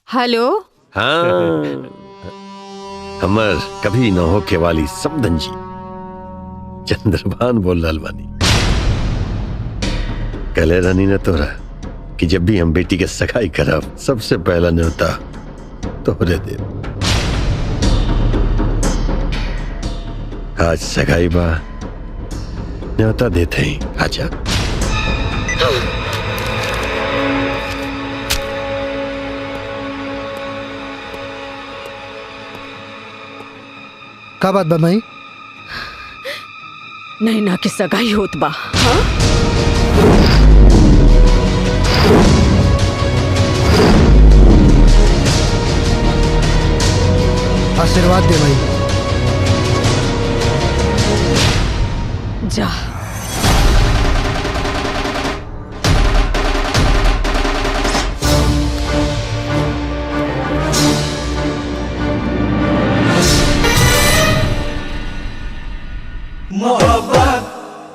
हेलो। हाँ, हमर कभी न होके वाली समदन जी चंद्रभान बोल रहा बानी। कले रानी ने तोरा कि जब भी हम बेटी के सगाई करब सबसे पहला न्योता तोहरे दे। आज सगाई बा, न्योता देते ही आजा। का बात बा माई? नैना की सगाई होत बा। हाँ? आशीर्वाद दे भाई। जा। मोहब्बत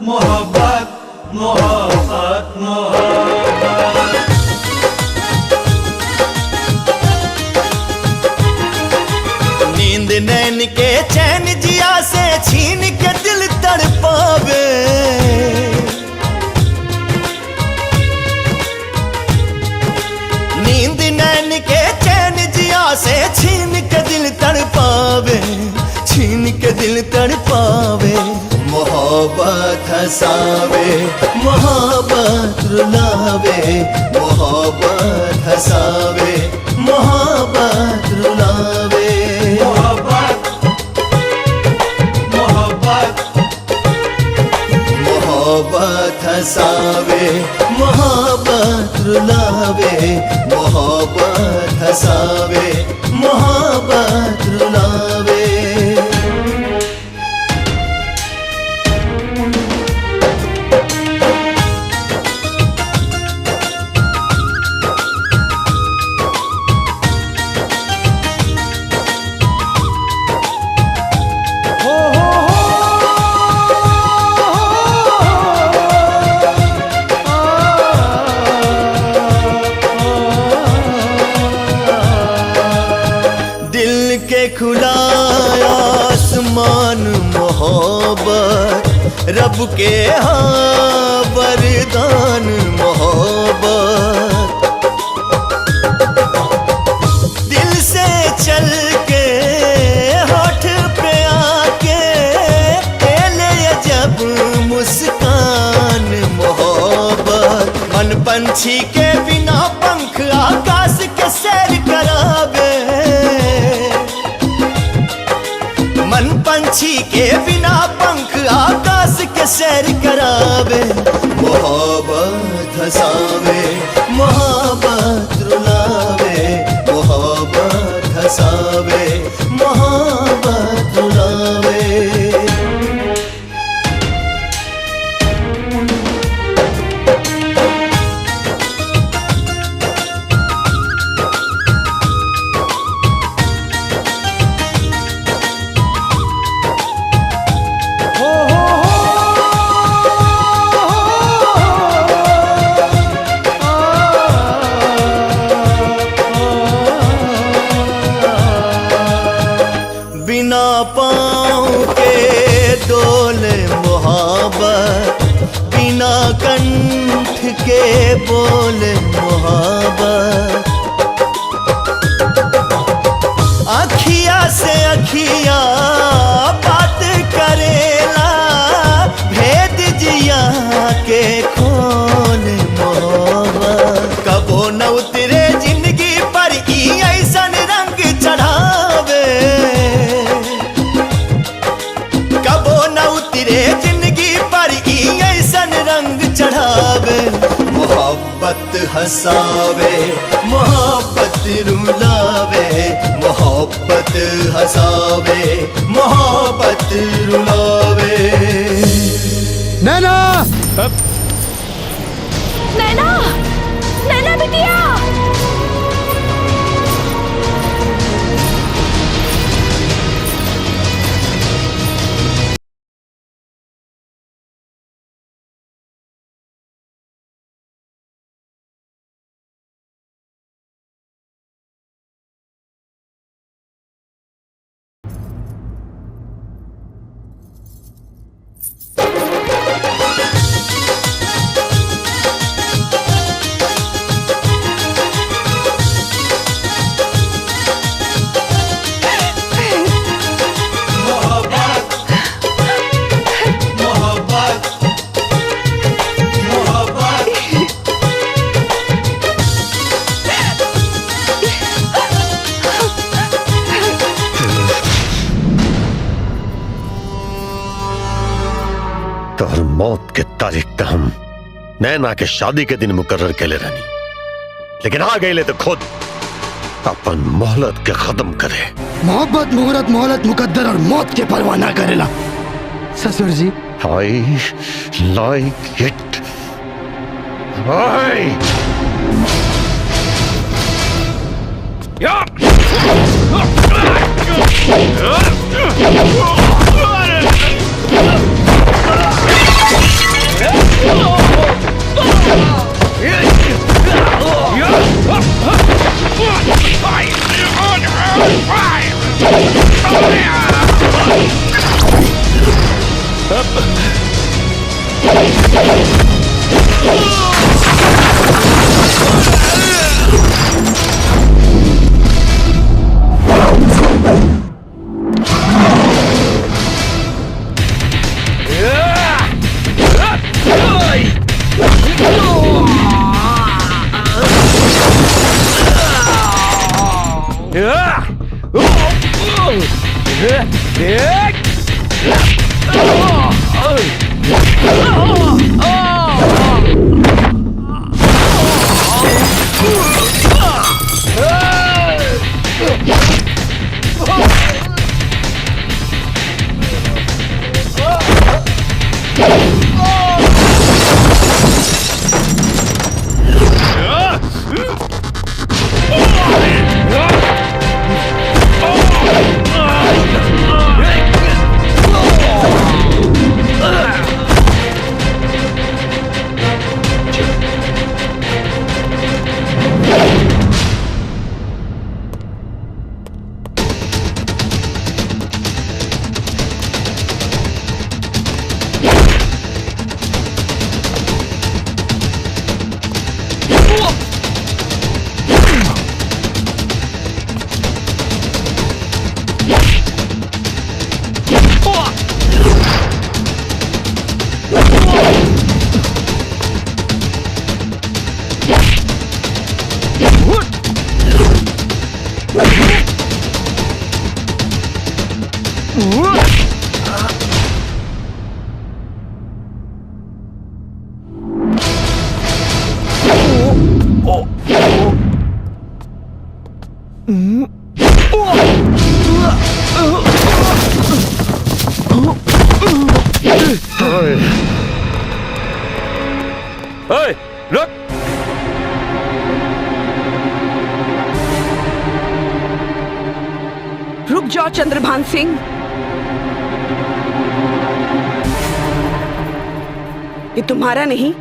मोहब्बत मोहब्बत मोहब्बत। नींद नैन के चैन जिया से छीन के दिल तड़पावे। नींद नैन के चैन जिया से छीन के दिल तड़पावे, छीन के दिल तड़पावे। मोहब्बत हंसावे मोहब्बत रुलावे, मोहब्बत हंसावे मोहब्बत रुलावे। मोहब्बत हंसावे मोहब्बत रुलावे, मोहब्बत हंसावे मोहब्बत रुलावे। खुला आसमान मोहब्बत, रब के हाँ वरदान मोहब्बत। दिल से चल के होठ पे आके ले जब मुस्कान मोहब्बत। मन पंछी के बिना पंख आकाश के सैर करावे, मन पंछी के बिना पंख आकाश के सैर करावे। मोहब्बत हंसावे मोहब्बत रुलावे, मोहब्बत हंसावे मोहब्बत रुलावे। पाँव के डोले मोहब्बत, बिना कंठ के बोले मोहब्बत। अखिया से अखिया बात करेला, भेद जिया के खोले मोहब्बत। कबो न उतरे जिंदगी पर ई ऐसन रंग चढ़ावे, हंसावे मोहब्बत रुलावे मोहब्बत हंसावे मोहब्बत रुलावे। नैना नैना नैना बिटिया तोहर मौत के तारीख तो हम नैना के शादी के दिन मुकर्रर के ले रहनी, लेकिन आ गए तो खुद अपन मोहलत के खत्म करे। मोहब्बत मुहूर्त मोहलत मुकद्दर और मौत के परवाह ना करेला ससुर जी। I like it. रुक जाओ चंद्रभान सिंह। ये तुम्हारा नहीं,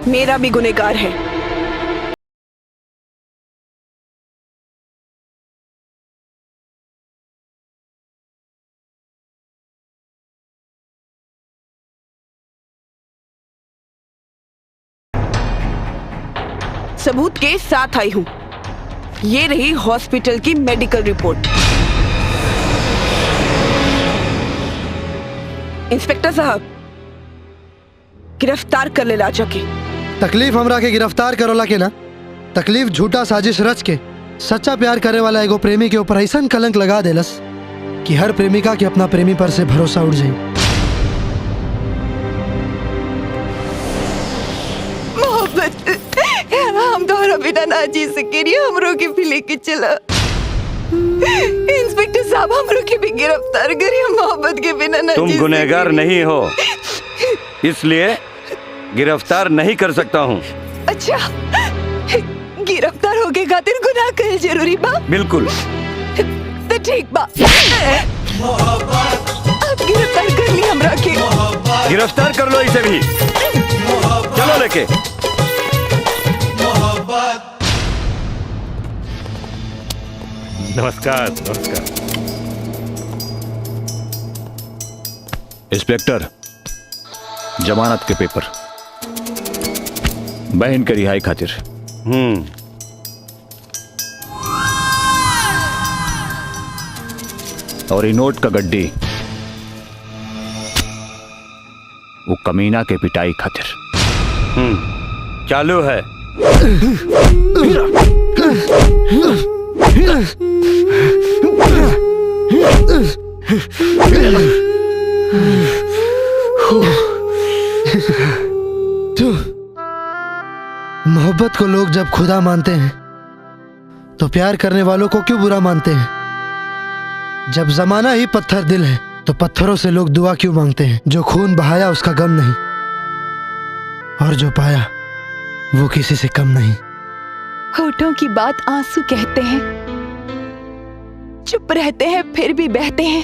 मेरा भी गुनहगार है। सबूत के साथ आई हूं। ये रही हॉस्पिटल की मेडिकल रिपोर्ट। इंस्पेक्टर साहब, गिरफ्तार कर ले राजा के। तकलीफ हमरा के गिरफ्तार करोला के ना, तकलीफ झूठा साजिश रच के सच्चा प्यार करे वाला एगो प्रेमी के ऊपर ऐसा कलंक लगा देलस कि हर प्रेमिका के अपना प्रेमी पर से भरोसा उड़ जाए। मोहब्बत, हम ना जी सकेरिया, हमरो के भी लेके चला। इंस्पेक्टर साहब, हमरो के भी गिरफ्तार करिए, मोहब्बत के बिना ना तुम जी गुनहगार सकेनी। नहीं हो, इसलिए गिरफ्तार नहीं कर सकता हूँ। अच्छा, गिरफ्तार होके खातिर गुनाह करे जरूरी बा? बिल्कुल। तो ठीक बा, आप गिरफ्तार कर ली हमरा के। गिरफ्तार कर लो इसे भी, चलो लेके। नमस्कार नमस्कार। इंस्पेक्टर, जमानत के पेपर बहन के रिहाई खातिर। और ये नोट का गड्डी वो कमीना के पिटाई खातिर। चालू है। मोहब्बत को लोग जब खुदा मानते हैं तो प्यार करने वालों को क्यों बुरा मानते हैं? जब जमाना ही पत्थर दिल है तो पत्थरों से लोग दुआ क्यों मांगते हैं? जो खून बहाया उसका गम नहीं, और जो पाया वो किसी से कम नहीं। होठों की बात आंसू कहते हैं, चुप रहते हैं फिर भी बहते हैं।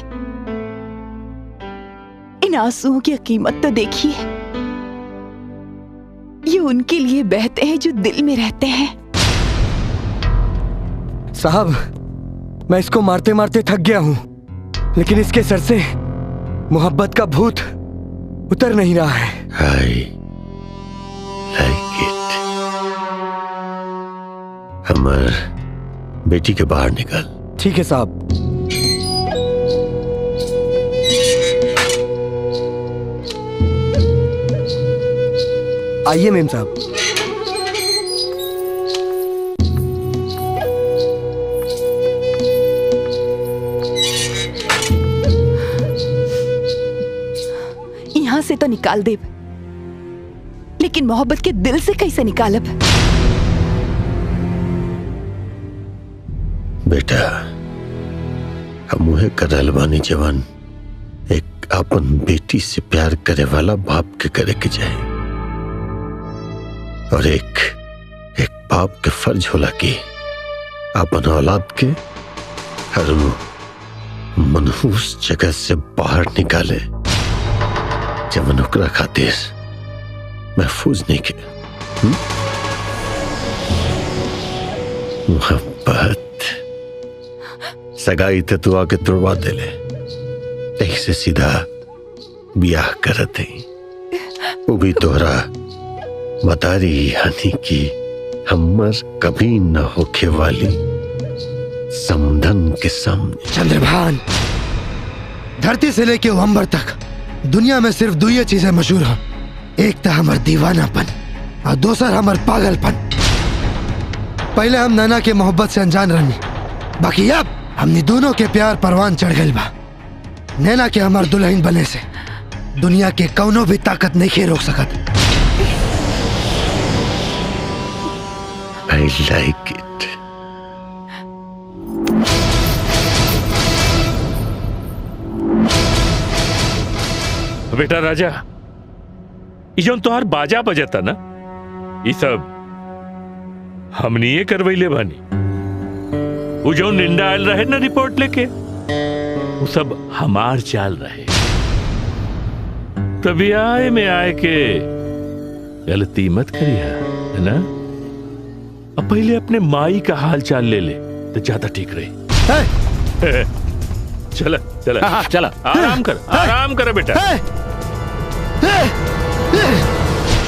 इन आंसुओं की कीमत तो देखिए, ये उनके लिए बहते हैं जो दिल में रहते हैं। साहब, मैं इसको मारते मारते थक गया हूं, लेकिन इसके सर से मोहब्बत का भूत उतर नहीं रहा है। अमर, बेटी के बाहर निकल। ठीक है साहब। आइए मेम साहब। यहां से तो निकाल दे, लेकिन मोहब्बत के दिल से कैसे निकालब? बेटा, हम मुहे करल बानी जवान एक अपन बेटी से प्यार करे वाला बाप के करे के जाए, और एक बाप के फर्ज होला कि अपन औलाद के हर मनहूस जगह से बाहर निकाले जब ओकरा खातिर महफूज नहीं के। मोहब्बत सगाई ते तू आके तुड़वा दे ले, एक से सीधा ब्याह करत है, वो भी तोहरा मतारी यानी कि हमर कभी न होके वाली समधन के सामने। चंद्रभान, धरती से लेके अंबर तक दुनिया में सिर्फ दो ही चीजें मशहूर हैं, एक तो हमार दीवानापन और दूसर हमार पागलपन। पहले हम नैना के मोहब्बत से अनजान रहनी, बाकी अब हमने दोनों के प्यार परवान चढ़ गई बा। नैना के हमार दुल्हन बने से दुनिया के कौनो भी ताकत नहीं खे रोक सकत। I like it. बेटा राजा, ये जो तोहार बाजा बजता ना, ये सब हमनी ये करवैले बानी। वो जो निंदा आयल रहे ना रिपोर्ट लेके, वो सब हमार चाल रहे। तभी आए में आए के गलती मत करिए, है ना? अब पहले अपने माई का हाल चाल ले ले तो ज्यादा ठीक रहे। चला चला हाँ, चला। आराम कर बेटा।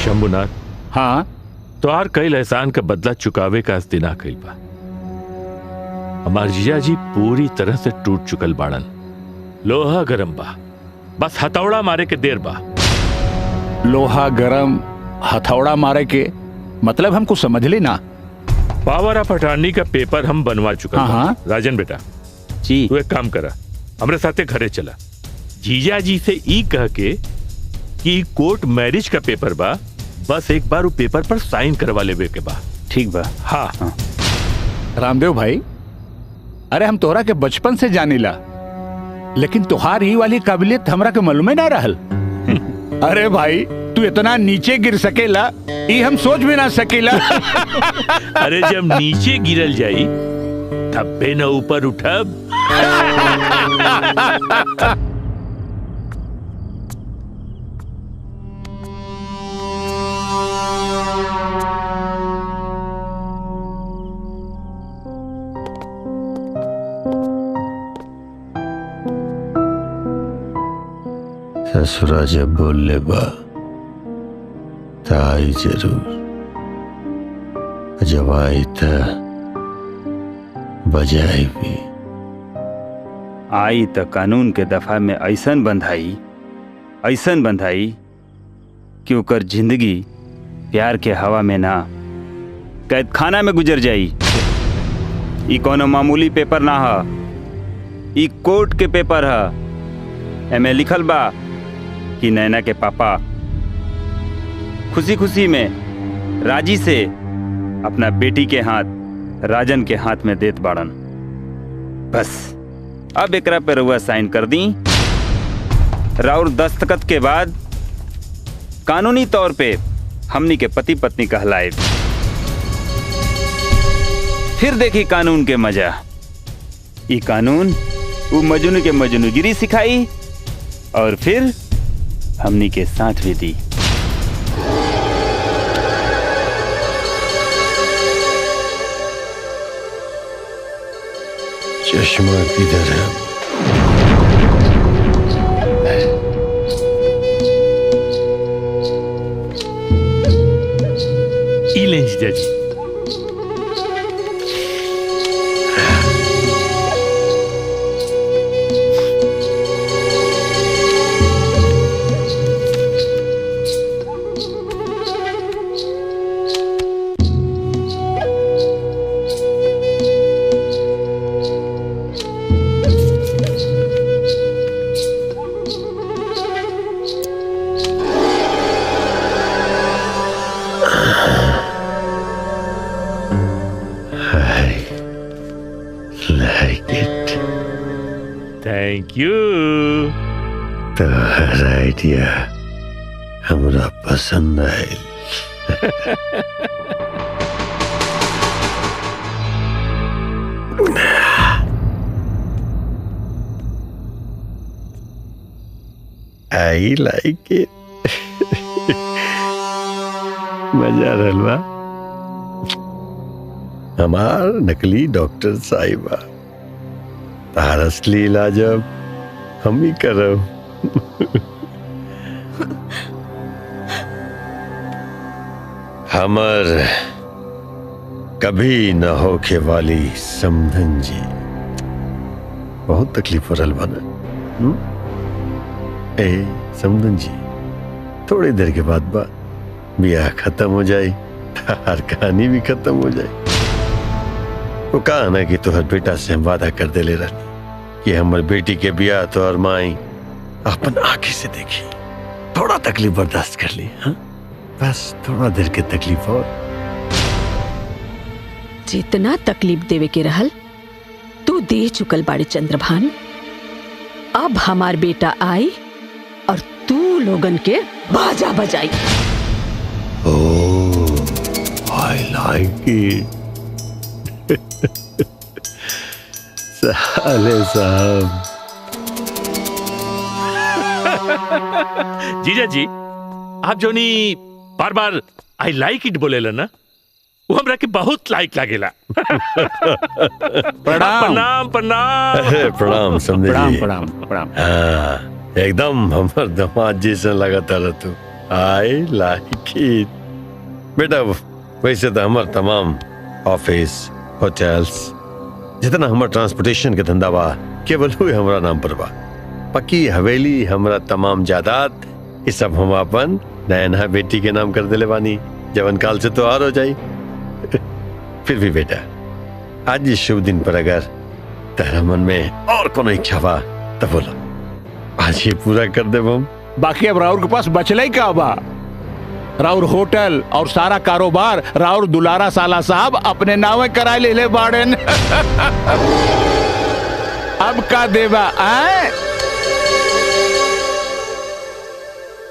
शंभुनाथ, हाँ, तोहार कई एहसान का बदला चुकावे का आज दिन आ गइल बा। हमार जीजा जी पूरी तरह से टूट चुकल बाड़न। लोहा गरम बा, बस हथौड़ा मारे के देर बा। लोहा गरम हथौड़ा मारे के मतलब हमको समझ लेना। पावर ऑफ अटॉर्नी का पेपर हम बनवा चुका। हाँ। राजन बेटा जी, तू एक काम करा, हमरे साथे घरे चला। जीजा जी से ई कह के कि कोर्ट मैरिज का पेपर बा, बस एक बार वो पेपर पर साइन करवा लेवे के बा। ठीक बा। हाँ, हाँ। रामदेव भाई, अरे हम तोहरा के बचपन से जानीला, लेकिन तुहार ही वाली काबिलियत हमरा के मालूम ना रहल। अरे भाई, तू इतना नीचे गिर सकेला ये हम सोच भी ना सकेला। अरे जब नीचे गिरल जाई तब बे न ऊपर उठब। ससुरा जब बोल ले बा ताई जरूर, जब आई त बजाई भी। आई त कानून के दफा में ऐसन बंधाई कि ओकर जिंदगी प्यार के हवा में ना कैद खाना में गुजर जाई। ई कोनो मामूली पेपर ना ह, ई कोर्ट के पेपर ह। एमे लिखल बा कि नैना के पापा खुशी खुशी में राजी से अपना बेटी के हाथ राजन के हाथ में देत बाड़न। बस अब एकरा पे रउआ साइन कर दी। राउर दस्तखत के बाद कानूनी तौर पे हमनी के पति पत्नी कहलाए। फिर देखी कानून के मजा। ई कानून वो मजनू के मजनूगिरी सिखाई और फिर हमनी के साथ भी दी। चश्मा किधर है? ई लें जीजा जी। Thank you. तो हर आइडिया हमरा पसंद आयल। I like it. मजा रहलवा। हमार नकली डॉक्टर साहिबा, तार असली इलाज अब हम ही करब। हमर कभी न होके वाली समधन जी बहुत तकलीफ हो रहा बना। ए समधन जी, थोड़ी देर के बाद ब्याह खत्म हो जाए, हर कहानी भी खत्म हो जाए। वो कहा ना कि तुहर बेटा से हम वादा कर दे ले रहा कि हमार बेटी के ब्याह तो और माई अपन आंखें से देखी। थोड़ा तकलीफ बर्दाश्त कर ली। हाँ, बस थोड़ा देर के तकलीफ और। जितना तकलीफ देवे के रहल तू दे चुकल बाड़ी चंद्रभान। अब हमार बेटा आई और तू लोगन के बाजा बजाई। ओह, आई लाइक इट। साले साहब। जीजा जी, आप जो नी बार बार आई लाइक इट बोलेला ना, वो हमरा के बहुत लाइक लागेला। प्रणाम प्रणाम। प्रणाम समझे जी। प्रणाम प्रणाम। हाँ, एकदम हमर दामाद जैसा लगाता रह तू। I like it. बेटा वैसे तो हमार तमाम ऑफिस, होटल्स, जितना हमार ट्रांसपोर्टेशन के धंधा बा केवल हुए हमारा नाम पर बा। पक्की हवेली, हमारा तमाम जायदाद, ये सब हम अपन नैना बेटी के नाम कर दिले बानी। जवन काल से तो आर हो जाई। फिर भी बेटा, आज इस शुभ दिन पर अगर तेरा मन में और कोनो इच्छा बा तो बोलो, आज ये पूरा कर दे हम। बाकी अब राहुल के पास बचला ही का बा? राउर होटल और सारा कारोबार राउर दुलारा साला साहब अपने नावे करा ले बाड़न। अब का देवा आए?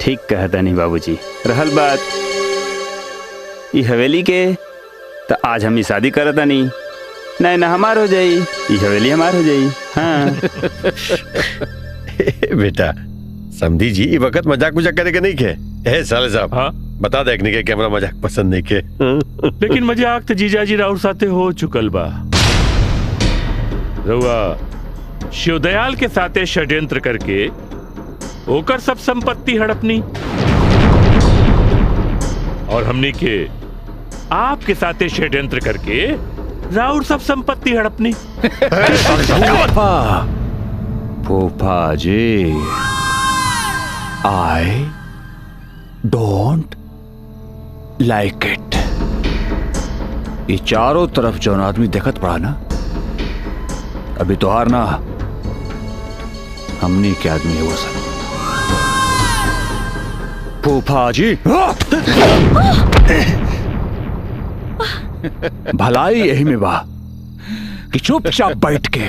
ठीक कहता नहीं बाबूजी। रहल बात ई हवेली के, तो आज हम शादी करता नहीं, नहीं ना हमार हो जाई, ई हवेली हमार हो जाई। हाँ। बेटा समझी जी, ये वक्त मजाक मजाक करे के नहीं के। ए साले साहब, हाँ? बता दे के कैमरा मजाक पसंद नहीं के। लेकिन मजाक तो जीजाजी राउर साथे हो चुकल बा। रउआ शिवदयाल के साथे षड्यंत्र करके ओकर सब संपत्ति हड़पनी और हमनी के आपके साथे षड्यंत्र करके राउर सब संपत्ति हड़पनी। फूफा जी, आई डोंट लाइक इट। ये चारों तरफ जो आदमी देखत पड़ा ना, अभी तो हार ना हमनी के आदमी है वो सब। फूफा जी, भलाई यही में बा कि चुपचाप बैठ के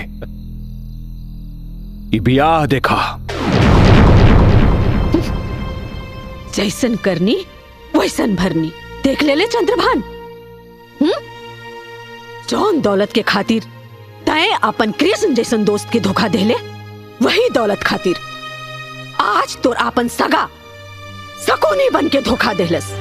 ये ब्याह देखा। जैसन करनी वैसन भरनी। देख ले चंद्रभान, जौन दौलत के खातिर तय अपन कृष्ण जैसन दोस्त के धोखा देले, वही दौलत खातिर आज तोर अपन सगा सकोनी बन के धोखा देलस।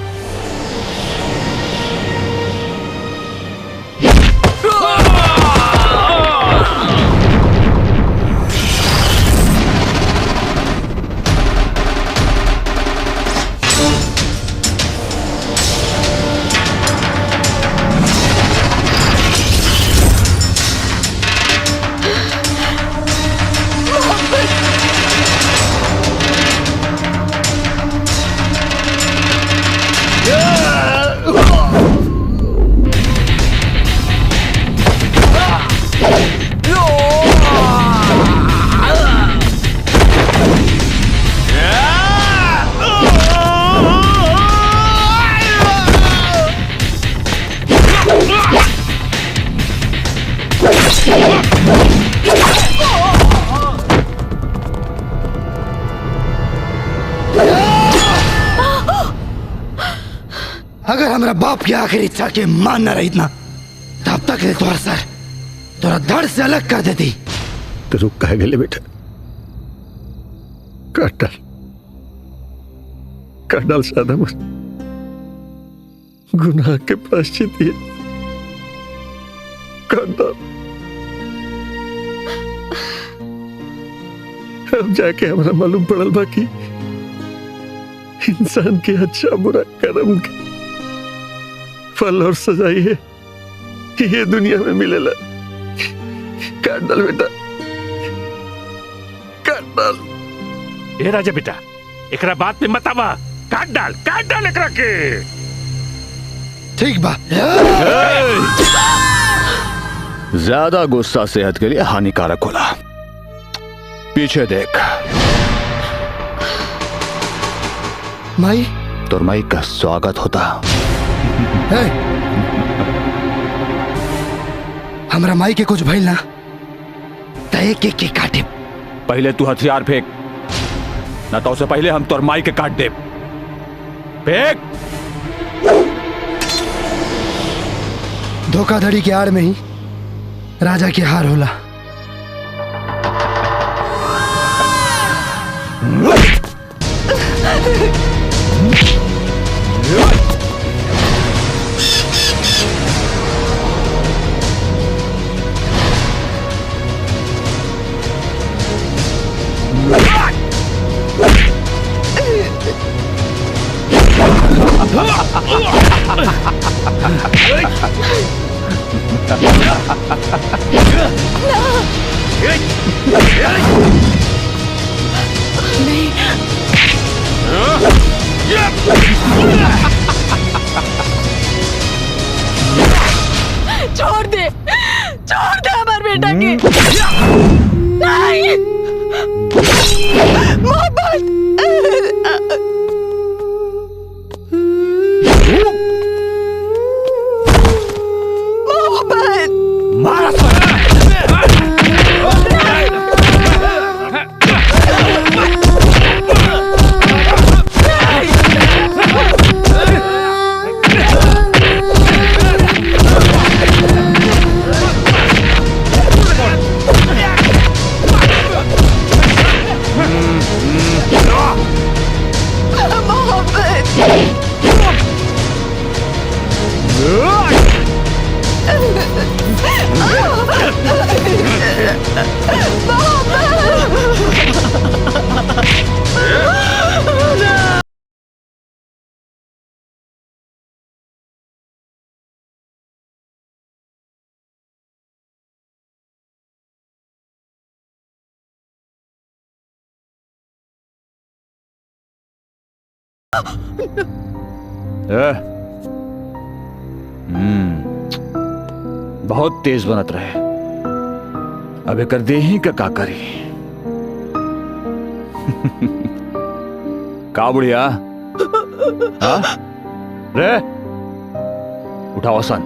अगर हमारा बाप की आखिरी इच्छा के मान न रही इतना, तब तक तोहर सर तोरा धड़ से अलग कर देती। तो रुक कह गए बेटा, काट डाल सादा मुझ गुनाह के प्रायश्चित ये काट डाल। अब जाके हमारा मालूम पड़ल बाकी इंसान के अच्छा बुरा कर्म के फल और सजाई है ये दुनिया में मिलेला। काट डाल बेटा, काट डाल। ए राजा बेटा, एकरा बात में मत आवा। काट डाल एकरा के। ठीक बा। ज्यादा गुस्सा सेहत के लिए हानिकारक होला। पीछे देख, माई तोर माई का स्वागत होता। हमरा माई के कुछ भइल ना, तय के काटे। पहले तू हथियार फेंक, ना तो उससे पहले हम तोर माई के काट दे। फेंक। धोखाधड़ी के आड़ में ही राजा की हार होला। छोड़ दे हमारे बेटा के। नहीं, मोहब्बत बहुत तेज बनत रहे। अब एक देही का करी। का बुढ़िया हाँ? रे उठाओ सन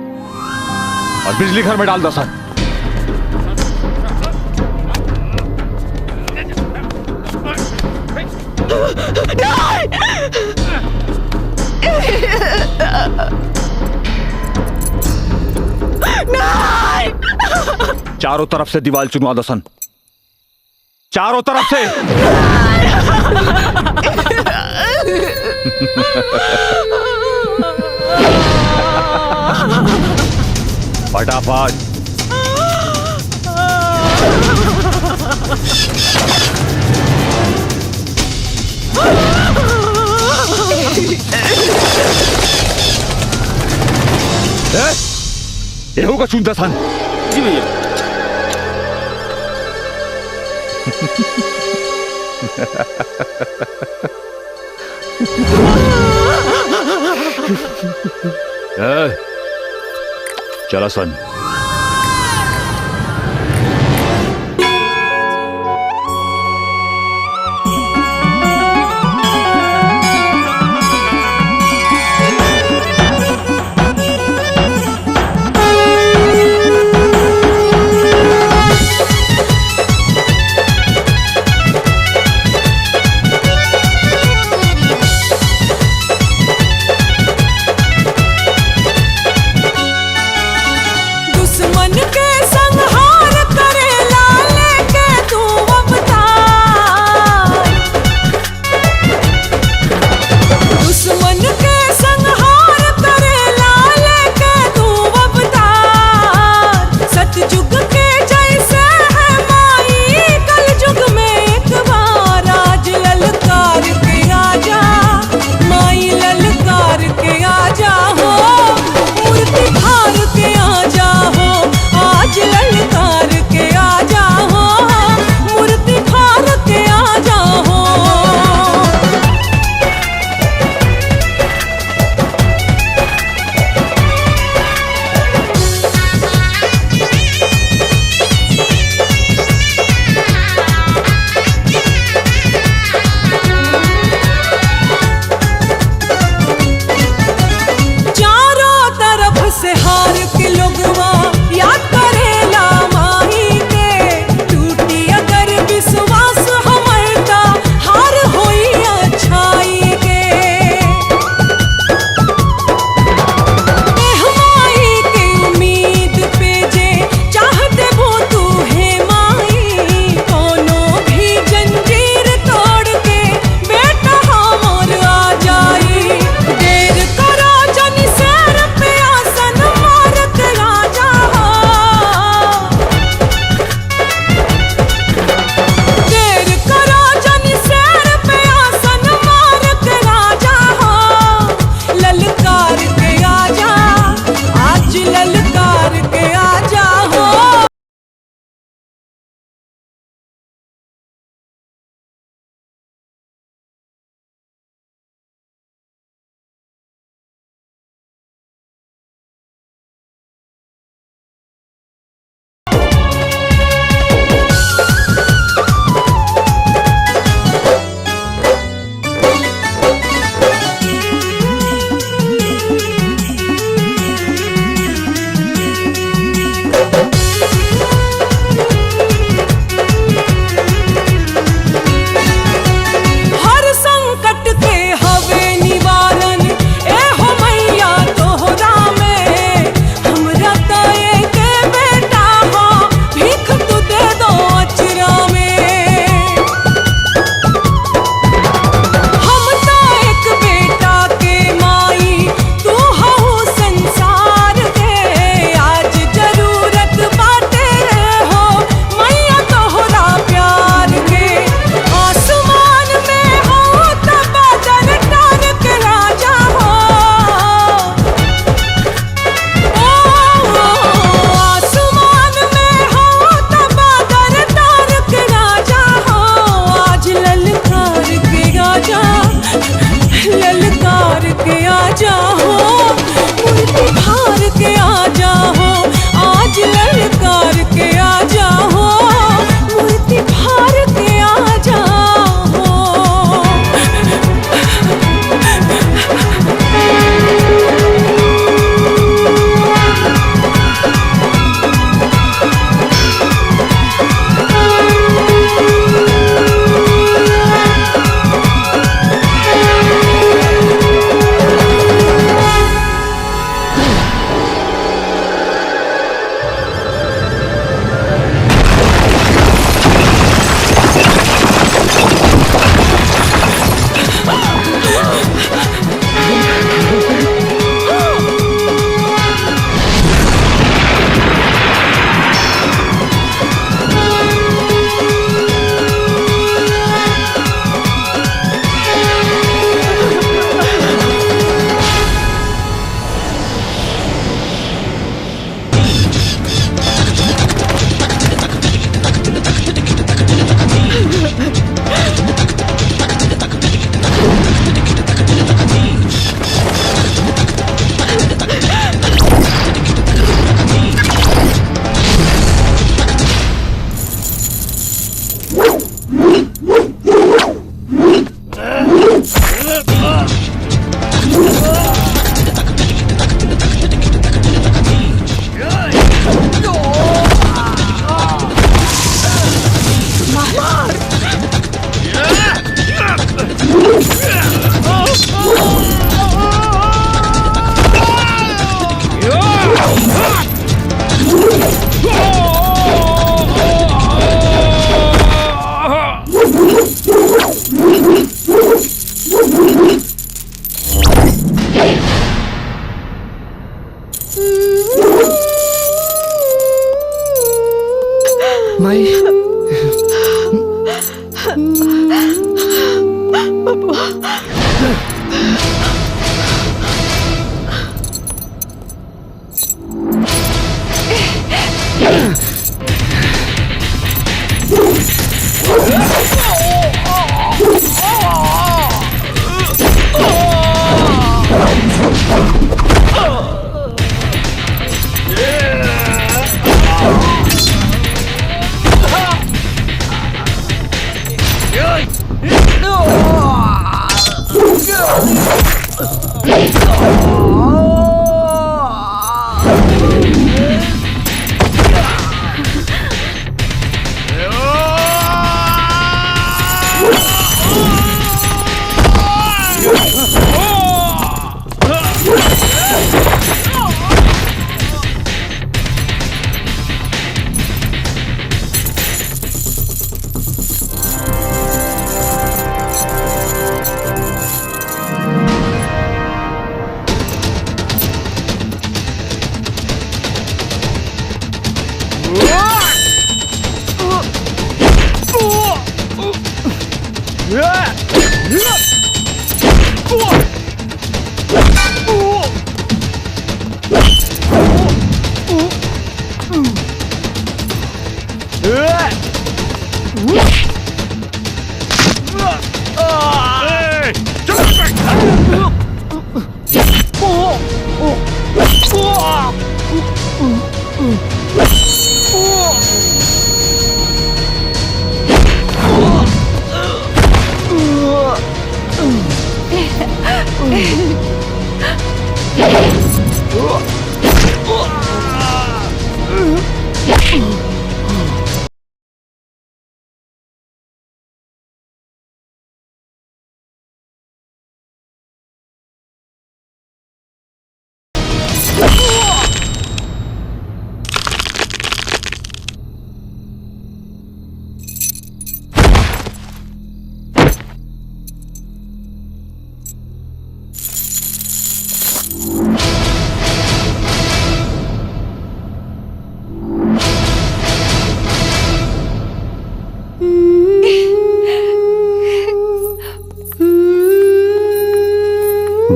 और बिजली घर में डाल दो सन। चारों तरफ से दीवार चुनवा दो सन, चारों तरफ से। फटाफट। ये होगा चुनता सन। जी भैया। चलो सन।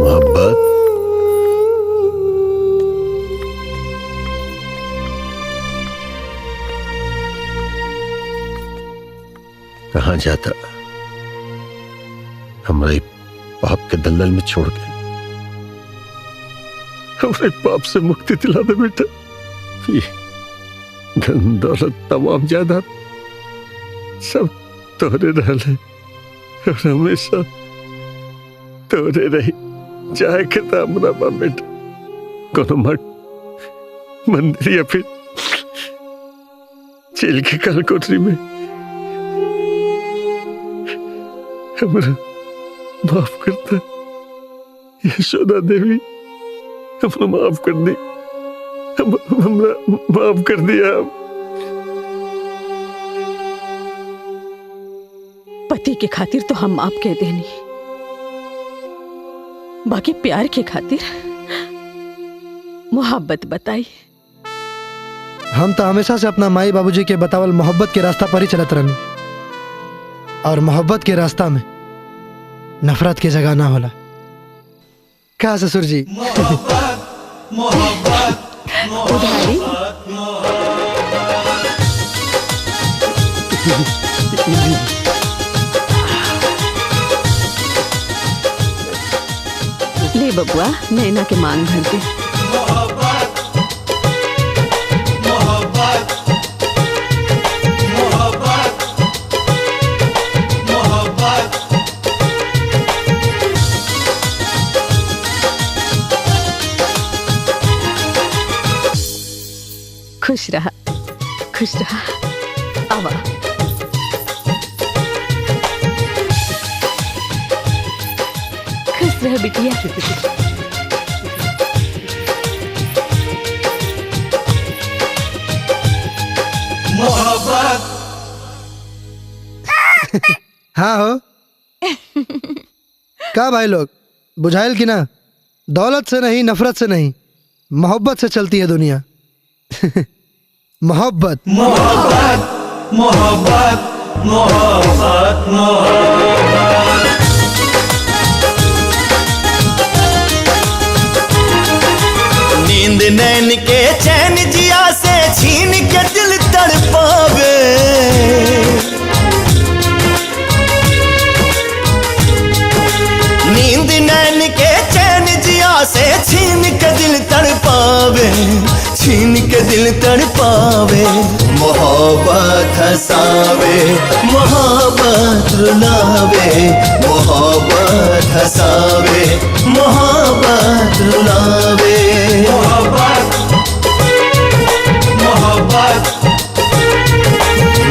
मोहब्बत कहाँ जाता हमारे पाप के दलदल में छोड़ के हमारे पाप से मुक्ति दिला दे बेटा। ये धन दौलत तमाम जायदाद सब तोरे रहले और हमेशा तोरे रही चाहे के हमरा बा बेटा कोनो मठ मंदिर या फिर जेल की काल कोठरी में हमरा माफ करता यशोदा देवी हमरा माफ कर दी हमरा माफ कर दिया। पति के खातिर तो हम माफ कह देनी, बाकी प्यार के खातिर मोहब्बत बताई। हम तो हमेशा से अपना माई बाबूजी के बतावल मोहब्बत के रास्ता पर ही चलत रहनी, और मोहब्बत के रास्ता में नफरत की जगह ना होला। क्या ससुर जी? उधारी ले बबुआ, नैना के मांग भर दे। खुश रहा, खुश रहा। आवा खुश रह बिटिया। मोहब्बत हाँ हो क्या भाई लोग, बुझाइल की ना? दौलत से नहीं, नफरत से नहीं, मोहब्बत से चलती है दुनिया। मोहब्बत मोहब्बत मोहब्बत मोहब्बत मोहब्बत। नींद नैन के चैन जिया से छीन के दिल तड़पावे, नींद नैन के चैन जिया से छीन के दिल तड़पावे, छीन के दिल तड़पावे। मोहब्बत हसावे मोहब्बत रुलावे मोहब्बत हसावे मोहब्बत रुलावे मोहब्बत मोहब्बत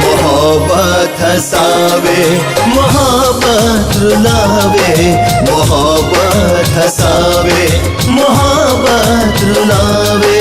मोहब्बत हसावे मोहब्बत रुलावे मोहब्बत हसावे मोहब्बत रुलावे